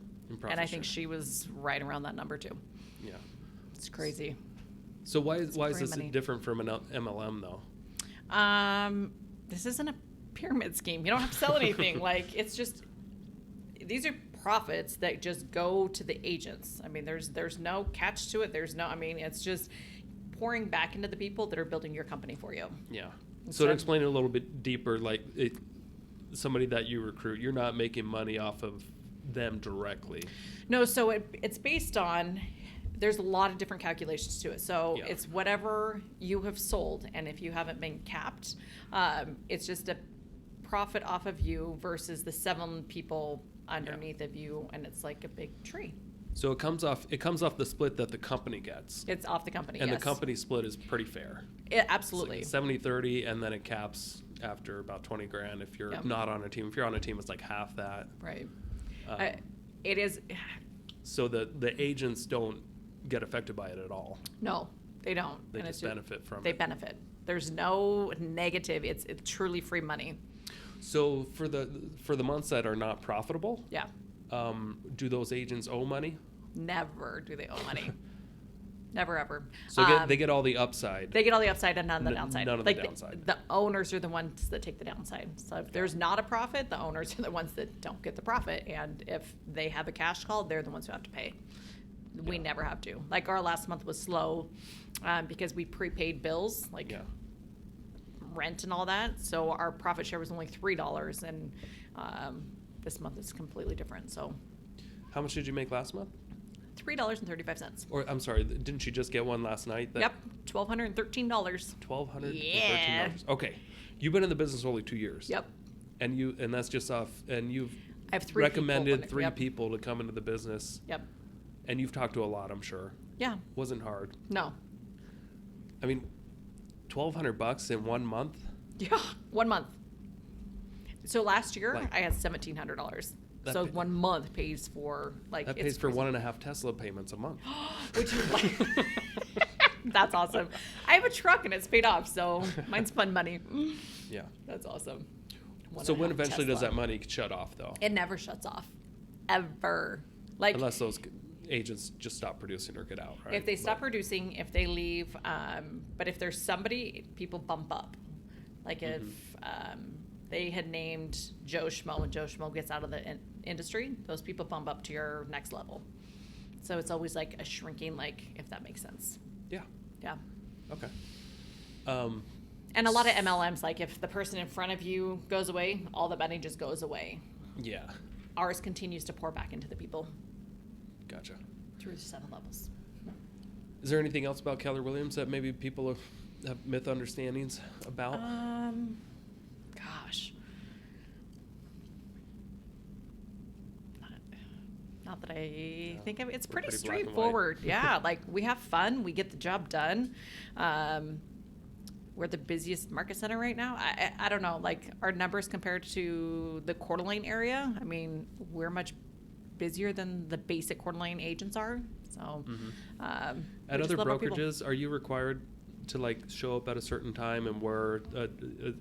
And I think she was right around that number too. Yeah. It's crazy. So why is this money. different from an MLM though? This isn't a pyramid scheme. You don't have to sell anything. Like, it's just, these are profits that just go to the agents. I mean, there's no catch to it. It's just pouring back into the people that are building your company for you. Yeah. So to explain it a little bit deeper, like somebody that you recruit, you're not making money off of them directly. No, so it's based on, there's a lot of different calculations to it. So it's whatever you have sold, and if you haven't been capped, it's just a profit off of you versus the 7 people underneath of you, and it's like a big tree. So it comes off the split that the company gets. It's off the company, and the company split is pretty fair. Absolutely. It's like 70-30, and then it caps after about $20,000 if you're not on a team. If you're on a team, it's like half that. Right. It is. So the agents don't get affected by it at all. No, they don't. They just benefit from it. They benefit. There's no negative. It's truly free money. So for the months that are not profitable, do those agents owe money? Never do they owe money. Never ever. So they get all the upside. They get all the upside and none of the downside. None of the downside. The owners are the ones that take the downside. So if there's not a profit, the owners are the ones that don't get the profit. And if they have a cash call, they're the ones who have to pay. We never have to. Like, our last month was slow because we prepaid bills, like rent and all that. So our profit share was only $3, and this month is completely different. So, how much did you make last month? $3.35. Or I'm sorry, didn't you just get one last night? Yep, $1,213. $1,213. Yeah. Okay, you've been in the business only 2 years. Yep. And that's just off. And you've I have 3 recommended people, 3 people to come into the business. Yep. And you've talked to a lot, I'm sure. Yeah. Wasn't hard. No. I mean, $1,200 in 1 month. Yeah, 1 month. So last year I had $1,700. So 1 month pays for that pays for 1.5 Tesla payments a month. Which is like, that's awesome. I have a truck and it's paid off, so mine's fun money. Yeah, that's awesome. So when eventually does that money shut off, though? It never shuts off, ever. Like, unless those agents just stop producing or get out, right? If they stop producing, if they leave, but if there's somebody, people bump up. Like if they had named Joe Schmo and Joe Schmo gets out of the industry, those people bump up to your next level. So it's always like a shrinking, like, if that makes sense. Yeah. Yeah. Okay. And a lot of MLMs, like if the person in front of you goes away, all the money just goes away. Yeah. Ours continues to pour back into the people. Gotcha. Through the 7 levels. Is there anything else about Keller Williams that maybe people have misunderstandings about? Gosh. Not that I think of it. It's pretty straightforward. Yeah, like, we have fun. We get the job done. We're the busiest market center right now. I don't know, like, our numbers compared to the Coeur d'Alene area, I mean, we're much busier than the basic Coeur d'Alene agents are. So, at other brokerages, are you required to like show up at a certain time and wear?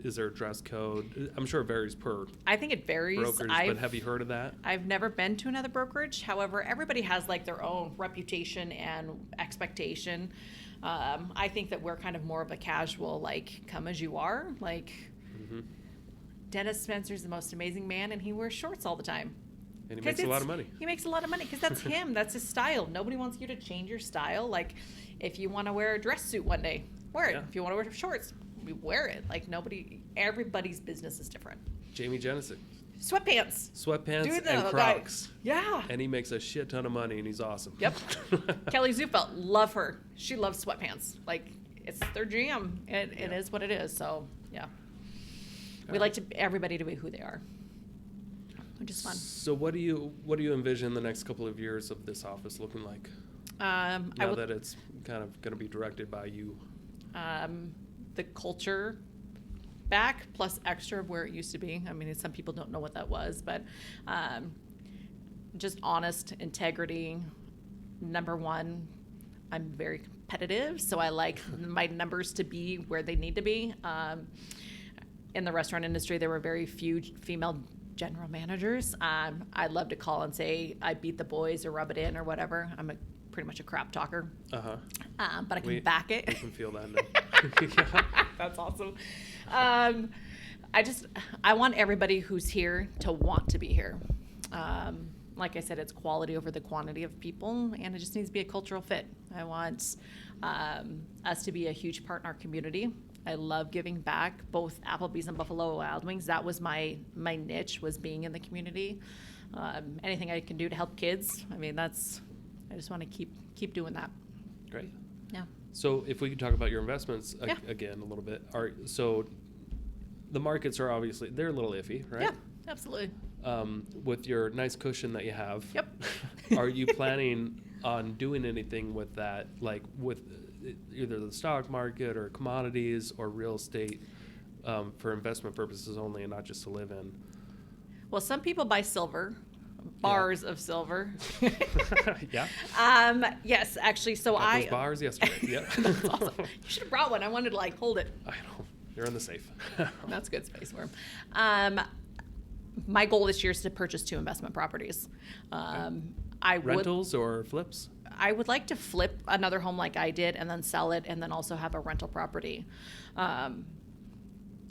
Is there a dress code? I'm sure it varies per. I think it varies. Brokerage, but have you heard of that? I've never been to another brokerage. However, everybody has like their own reputation and expectation. I think that we're kind of more of a casual, like, come as you are. Like, Dennis Spencer's the most amazing man, and he wears shorts all the time. And he makes a lot of money. He makes a lot of money because that's him. That's his style. Nobody wants you to change your style. Like, if you want to wear a dress suit one day, wear it. Yeah. If you want to wear shorts, wear it. Like, everybody's business is different. Jamie Jennison. Sweatpants and Crocs. Yeah. And he makes a shit ton of money, and he's awesome. Yep. Kelly Zufelt, love her. She loves sweatpants. Like, it's their jam. It is what it is. So, yeah. We like everybody to be who they are, which is fun. So what do you envision the next couple of years of this office looking like? Now that it's kind of going to be directed by you. The culture back plus extra of where it used to be. I mean, some people don't know what that was, but just honest integrity. Number one, I'm very competitive, so I like my numbers to be where they need to be. In the restaurant industry, there were very few female general managers. I'd love to call and say I beat the boys or rub it in or whatever. I'm pretty much a crap talker. But I can back it. We can feel that now. That's awesome. I want everybody who's here to want to be here. Like I said, it's quality over the quantity of people, and it just needs to be a cultural fit. I want us to be a huge part in our community. I love giving back, both Applebee's and Buffalo Wild Wings. That was my niche, was being in the community. Anything I can do to help kids, I mean, I just want to keep doing that. Great. Yeah. So if we could talk about your investments again a little bit. So the markets are obviously, they're a little iffy, right? Yeah, absolutely. With your nice cushion that you have, Yep. Are you planning on doing anything with that, like with either the stock market or commodities or real estate for investment purposes only and not just to live in? Well, some people buy silver, bars of silver. Yeah. Yes, actually. So Got those bars yesterday. Yeah. That's awesome. You should have brought one. I wanted to hold it. I know. They're in the safe. That's good space for them. My goal this year is to purchase 2 investment properties. Rentals or flips? I would like to flip another home like I did and then sell it and then also have a rental property. A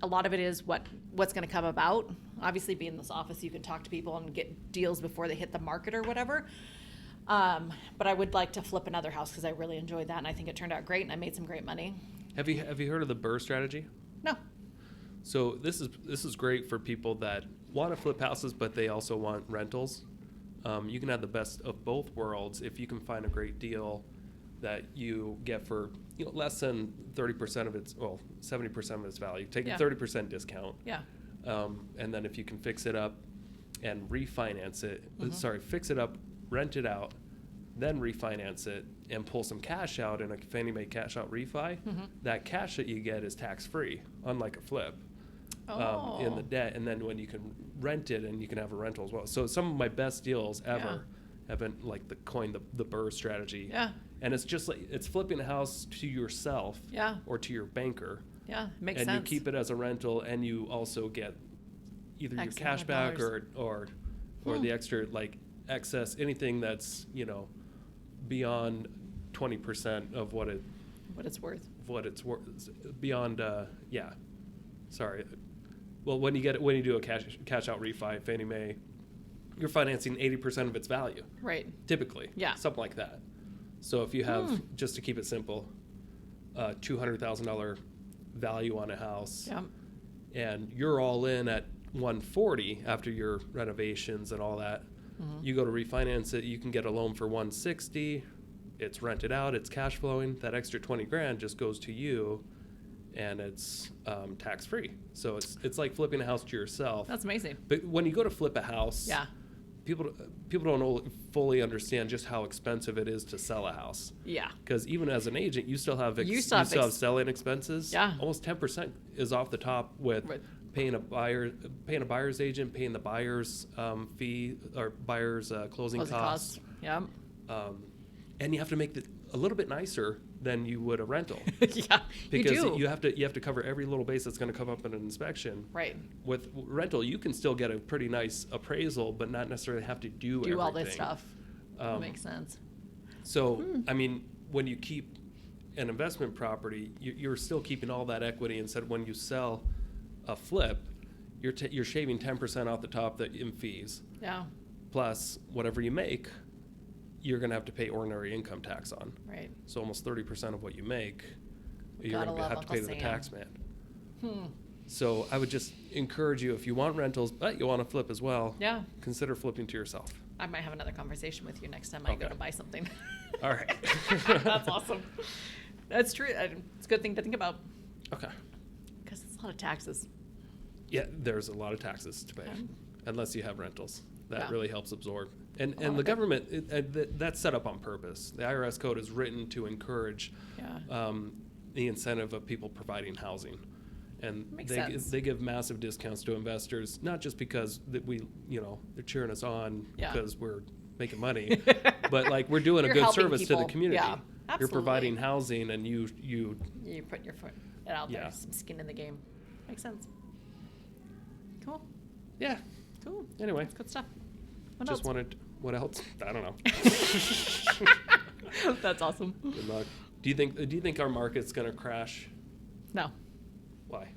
lot of it is what's going to come about. Obviously, being in this office, you can talk to people and get deals before they hit the market or whatever. But I would like to flip another house because I really enjoyed that, and I think it turned out great, and I made some great money. Have you heard of the BRRRR strategy? No. So this is great for people that want to flip houses, but they also want rentals. You can have the best of both worlds if you can find a great deal that you get for less than 30% of its 70% of its value. Take a 30% discount. Yeah. And then if you can fix it up and refinance it, fix it up, rent it out, then refinance it and pull some cash out in a Fannie Mae cash out refi, that cash that you get is tax free, unlike a flip. In the debt, and then when you can rent it and you can have a rental as well. So some of my best deals ever have been like the BRRRR strategy. Yeah. And it's just like it's flipping a house to yourself or to your banker. Yeah, makes and sense. you keep it as a rental, and you also get either X your cash amount back of or the extra excess, anything that's beyond 20% of what it's worth. Beyond sorry. Well, when you do a cash out refi, Fannie Mae, you're financing 80% of its value. Right. Typically. Yeah. Something like that. So if you have, just to keep it simple, $200,000 value on a house, and you're all in at 140 after your renovations and all that, you go to refinance it, you can get a loan for 160. It's rented out, it's cash flowing. That extra 20 grand just goes to you, and it's tax free. So it's like flipping a house to yourself. That's amazing. But when you go to flip a house, people don't fully understand just how expensive it is to sell a house. Yeah. Because even as an agent, you still have selling expenses. Yeah. Almost 10% is off the top with paying a buyer's agent, paying the buyer's fee or buyer's closing costs. Yeah. And you have to make it a little bit nicer than you would a rental. Yeah, because you have to cover every little base that's going to come up in an inspection. Right. With rental, you can still get a pretty nice appraisal, but not necessarily have to do everything. All this stuff. That makes sense. So, I mean, when you keep an investment property, you're still keeping all that equity. Instead, when you sell a flip, you're shaving 10% off the top in fees. Yeah. Plus whatever you make, you're going to have to pay ordinary income tax on. Right. So almost 30% of what you make, you're going to have to pay to the tax man. So I would just encourage you, if you want rentals, but you want to flip as well, consider flipping to yourself. I might have another conversation with you next time I go to buy something. All right. That's awesome. That's true. It's a good thing to think about. Okay. Because it's a lot of taxes. Yeah, there's a lot of taxes to pay, unless you have rentals. That really helps absorb. And the government, that's set up on purpose. The IRS code is written to encourage the incentive of people providing housing. And they give massive discounts to investors, not just because that they're cheering us on because we're making money, but we're doing a good service to the community. Yeah. You're providing housing, and you put your foot out there, Yeah. some skin in the game. Makes sense. Cool. Yeah. Cool. Anyway, That's good stuff. What just else? wanted. What else? I don't know. That's awesome. Good luck. Do you think our market's gonna crash? No. Why?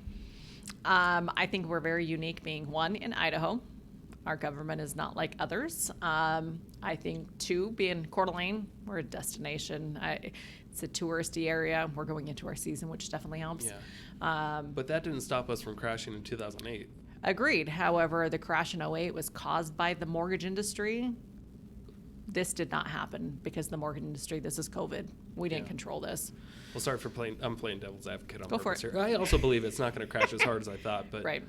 I think we're very unique being one in Idaho. Our government is not like others. I think two, being Coeur d'Alene, we're a destination. It's a touristy area. We're going into our season, which definitely helps. Yeah. But that didn't stop us from crashing in 2008. Agreed. However, the crash in 2008 was caused by the mortgage industry. This did not happen because the mortgage industry, this is COVID. We didn't control this. Well, sorry for I'm playing devil's advocate on Go for purpose it. here. I also believe it's not going to crash as hard as I thought, but Right.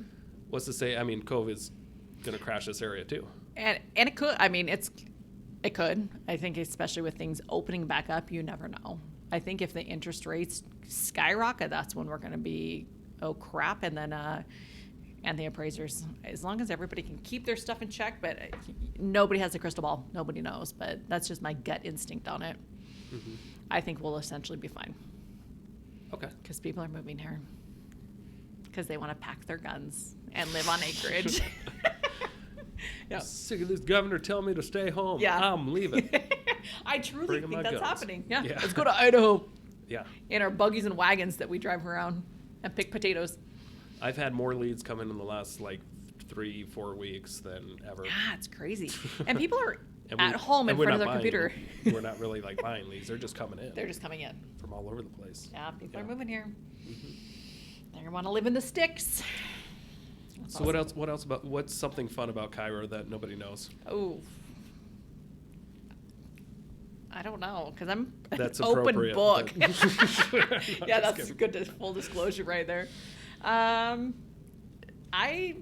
what's to say? I mean, COVID's going to crash this area too. And it could. I mean, it could. I think especially with things opening back up, you never know. I think if the interest rates skyrocket, that's when we're going to be, oh crap, and then and the appraisers, as long as everybody can keep their stuff in check, but nobody has a crystal ball. Nobody knows, but that's just my gut instinct on it. Mm-hmm. I think we'll essentially be fine. Okay. Because people are moving here. Because they want to pack their guns and live on acreage. Yeah. Sick of this governor telling me to stay home. Yeah. I'm leaving. I truly Bringing think my that's guns. happening. Yeah. Yeah. Let's go to Idaho Yeah. in our buggies and wagons that we drive around and pick potatoes. I've had more leads come in the last 3-4 weeks than ever. Yeah, it's crazy. And people are And at home in we're front of not their computer. We're not really buying leads. They're just coming in They're just coming in. from all over the place. Yeah, people are Yeah. moving here. They want to live in the sticks. That's So what else about what's something fun about Kyra that nobody knows? Oh, I don't know, because I'm That's an open appropriate, book. but- Yeah, Just that's kidding. full disclosure right there. I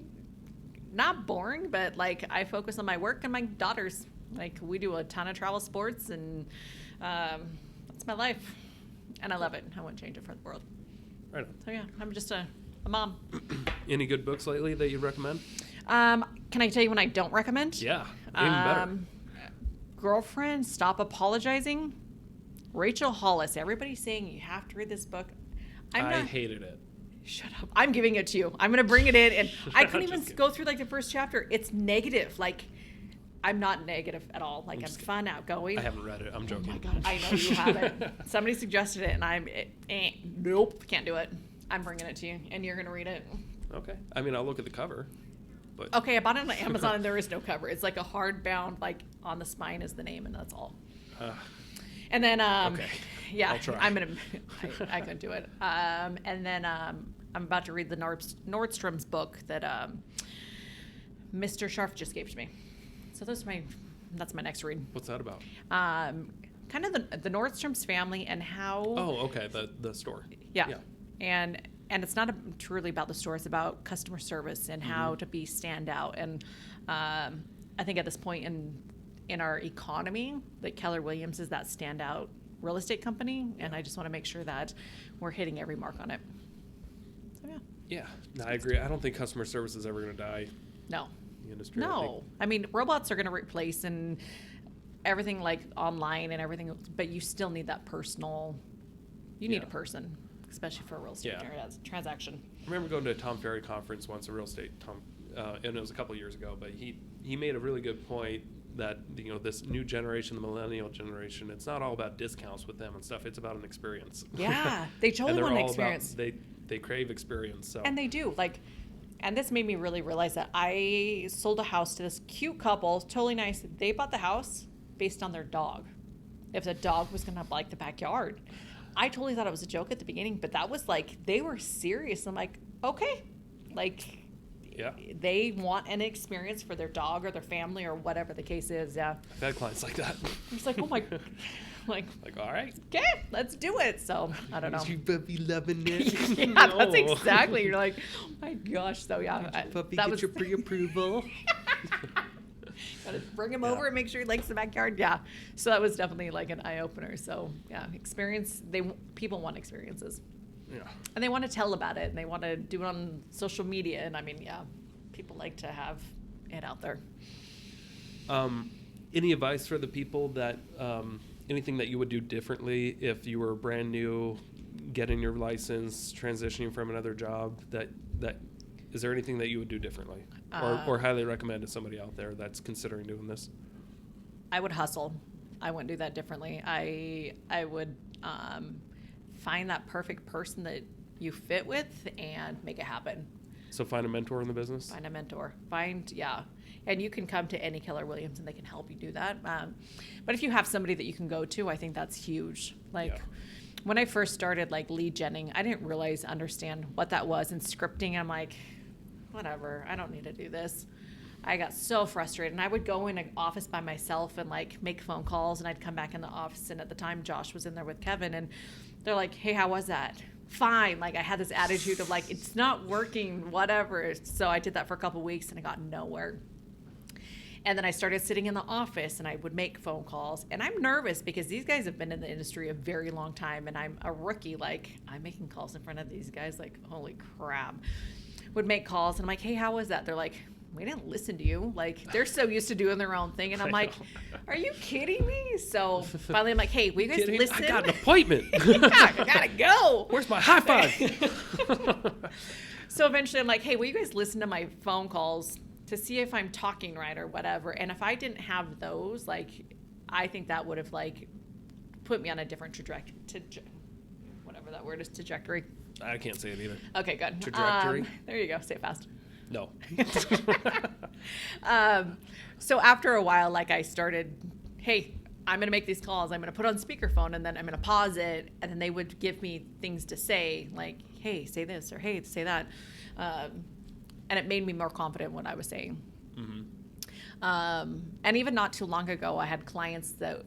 not boring, but I focus on my work and my daughters. We do a ton of travel sports, and that's my life, and I love it. I wouldn't change it for the world. Right on. So yeah, I'm just a mom. Any good books lately that you recommend? Can I tell you one I don't recommend? Yeah, even better. Girlfriend, Stop Apologizing. Rachel Hollis. Everybody's saying you have to read this book. I hated it. Shut up. I'm giving it to you. I'm going to bring it in. And I couldn't even Just kidding. go through the first chapter. It's negative. I'm not negative at all. I'm just fun, outgoing. I haven't read it. I'm Oh joking. my God. I know you haven't. Somebody suggested it, and nope, can't do it. I'm bringing it to you, and you're going to read it. Okay. I mean, I'll look at the cover. But Okay, I bought it on Amazon, and there is no cover. It's like a hardbound, on the spine is the name, and that's all. And then, Okay. yeah, I'll try. I couldn't do it. And then I'm about to read the Nordstrom's book that Mr. Scharf just gave to me. So that's my next read. What's that about? Kind of the Nordstrom's family and how. Oh, okay. The store. Yeah. And it's not truly about the store. It's about customer service and how to be standout. And I think at this point in our economy, that Keller Williams is that standout real estate company. And I just want to make sure that we're hitting every mark on it. So, yeah. Yeah. No, I agree. I don't think customer service is ever going to die No. in the industry. No. I mean, robots are going to replace and everything online and everything. But you still need that personal. You need a person. Especially for a real estate transaction. I remember going to a Tom Ferry conference once, a real estate and it was a couple years ago. But he made a really good point that this new generation, the millennial generation, it's not all about discounts with them and stuff. It's about an experience. Yeah, they totally want an experience. They crave experience. So. And they do and this made me really realize that I sold a house to this cute couple, totally nice. They bought the house based on their dog. If the dog was gonna like the backyard. I totally thought it was a joke at the beginning, but that was they were serious. I'm like, okay. Yeah. They want an experience for their dog or their family or whatever the case is. Yeah. I've had clients like that. I'm just like, oh my, all right. okay, let's do it. So I don't know. You puppy loving it. Yeah, No. that's exactly. You're like, oh my gosh. So yeah, Puppy, that get was your pre-approval. Gotta bring him over and make sure he likes the backyard. Yeah. So that was definitely an eye opener. So yeah, experience. People want experiences. Yeah. And they want to tell about it, and they want to do it on social media. And I mean, yeah, people like to have it out there. Any advice for the people that anything that you would do differently if you were brand new, getting your license, transitioning from another job? That is there anything that you would do differently, or highly recommend to somebody out there that's considering doing this? I would hustle. I wouldn't do that differently. I would find that perfect person that you fit with and make it happen. So find a mentor in the business? Find a mentor. And you can come to any Keller Williams and they can help you do that. But if you have somebody that you can go to, I think that's huge. When I first started lead genning, I didn't understand what that was, and scripting. I'm like, whatever, I don't need to do this. I got so frustrated, and I would go in an office by myself and make phone calls, and I'd come back in the office, and at the time Josh was in there with Kevin, and they're like, hey, how was that? Fine. I had this attitude of it's not working, whatever. So I did that for a couple weeks and I got nowhere. And then I started sitting in the office and I would make phone calls, and I'm nervous because these guys have been in the industry a very long time and I'm a rookie. I'm making calls in front of these guys, holy crap. Would make calls and I'm like, hey, how was that? They're like, we didn't listen to you. They're so used to doing their own thing. And I'm like, are you kidding me? So finally I'm like, hey, will you guys listen? I got an appointment. Yeah, I gotta go. Where's my high five? So eventually I'm like, hey, will you guys listen to my phone calls to see if I'm talking right or whatever? And if I didn't have those, I think that would have put me on a different trajectory. Whatever that word is, trajectory. I can't say it either. Okay, good. Trajectory. There you go. Say it fast. No. So after a while, I started, hey, I'm going to make these calls. I'm going to put on speakerphone, and then I'm going to pause it. And then they would give me things to say, hey, say this, or hey, say that. And it made me more confident in what I was saying. Mm-hmm. And even not too long ago, I had clients that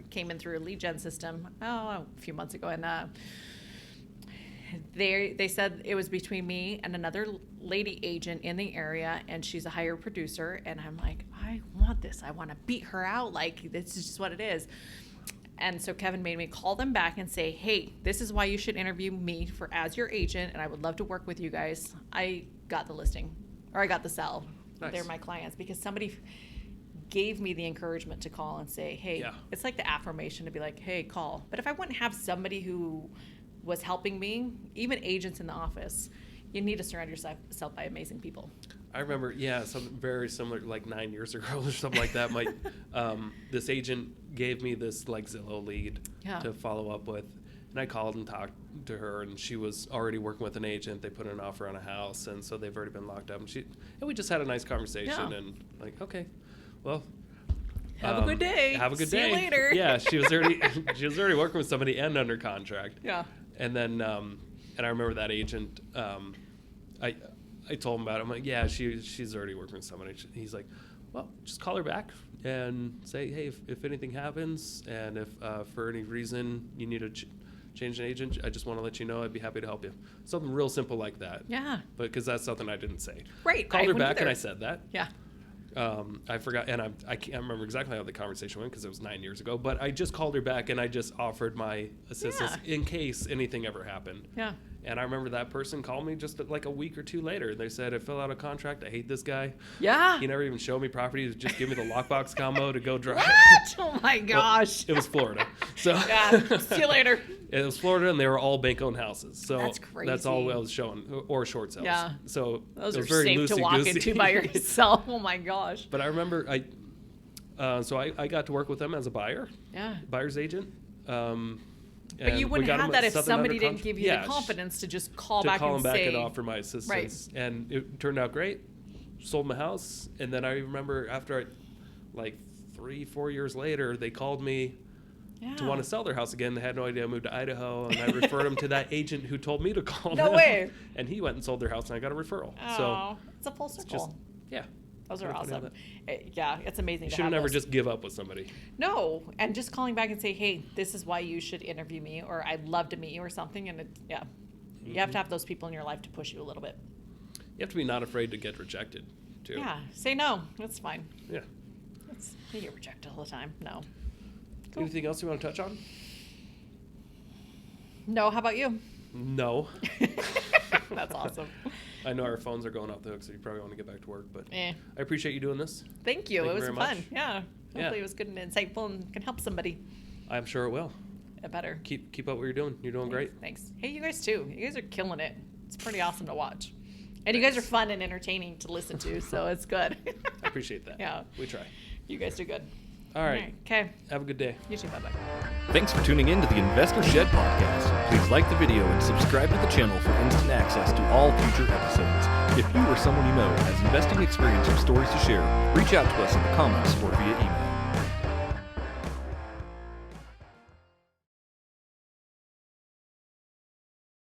came in through a lead gen system, a few months ago. And they said it was between me and another lady agent in the area, and she's a higher producer. And I'm like, I want this. I want to beat her out. This is just what it is. And so Kevin made me call them back and say, hey, this is why you should interview me as your agent, and I would love to work with you guys. I got the listing, or I got the sell. Nice. They're my clients because somebody gave me the encouragement to call and say, hey, It's like the affirmation to be like, hey, call. But if I wouldn't have somebody who was helping me, even agents in the office, you need to surround yourself by amazing people. I remember, something very similar, 9 years ago or something like that. This agent gave me this Zillow lead to follow up with, and I called and talked to her, and she was already working with an agent. They put an offer on a house, and so they've already been locked up. And we just had a nice conversation, and okay, well. Have a good day. Have a good day. See you later. Yeah, she was already working with somebody and under contract. Yeah. And then, and I remember that agent. I told him about it. I'm like, yeah, she's already working with somebody. He's like, well, just call her back and say, hey, if anything happens, and if for any reason you need to change an agent, I just want to let you know I'd be happy to help you. Something real simple like that. Yeah. But because that's something I didn't say. Right. Called her back and I said that. Yeah. I forgot, and I can't remember exactly how the conversation went because it was 9 years ago, but I just called her back and I just offered my assistance in case anything ever happened. Yeah. And I remember that person called me just a week or two later. They said, I fill out a contract. I hate this guy. Yeah. He never even showed me property. He just give me the lockbox combo to go drive. What? Oh my gosh. Well, it was Florida. So yeah. See you later. It was Florida, and they were all bank-owned houses. So that's crazy. That's all I was showing, or short sales. Yeah. So those it was are very safe to walk loosey-goosey. into by yourself. Oh my gosh. But I remember I got to work with them as a buyer. Yeah. Buyer's agent. But you wouldn't have that if somebody didn't give you the confidence to just call back and say. And offer my assistance. Right. And it turned out great. Sold my house. And then I remember after 3-4 years later, they called me to want to sell their house again. They had no idea I moved to Idaho. And I referred them to that agent who told me to call them. No way. And he went and sold their house, and I got a referral. Oh, so it's a full circle. Those are awesome. It's amazing. You should never just give up with somebody. No, and just calling back and say, hey, this is why you should interview me, or I'd love to meet you or something. And you have to have those people in your life to push you a little bit. You have to be not afraid to get rejected, too. Yeah, say no. That's fine. Yeah. You get rejected all the time. No. Cool. Anything else you want to touch on? No, how about you? No. That's awesome. I know our phones are going off the hook, so you probably want to get back to work. But I appreciate you doing this. Thank you. It was fun. much. Yeah. Hopefully it was good and insightful and can help somebody. I'm sure it will. It better. Keep up what you're doing. You're doing great. Thanks. Hey, you guys too. You guys are killing it. It's pretty awesome to watch. And you guys are fun and entertaining to listen to, so it's good. I appreciate that. Yeah. We try. You guys do good. All right. Okay. Have a good day. You too. Bye-bye. Thanks for tuning in to the Investor Shed podcast. Please like the video and subscribe to the channel for instant access to all future episodes. If you or someone you know has investing experience or stories to share, reach out to us in the comments or via email.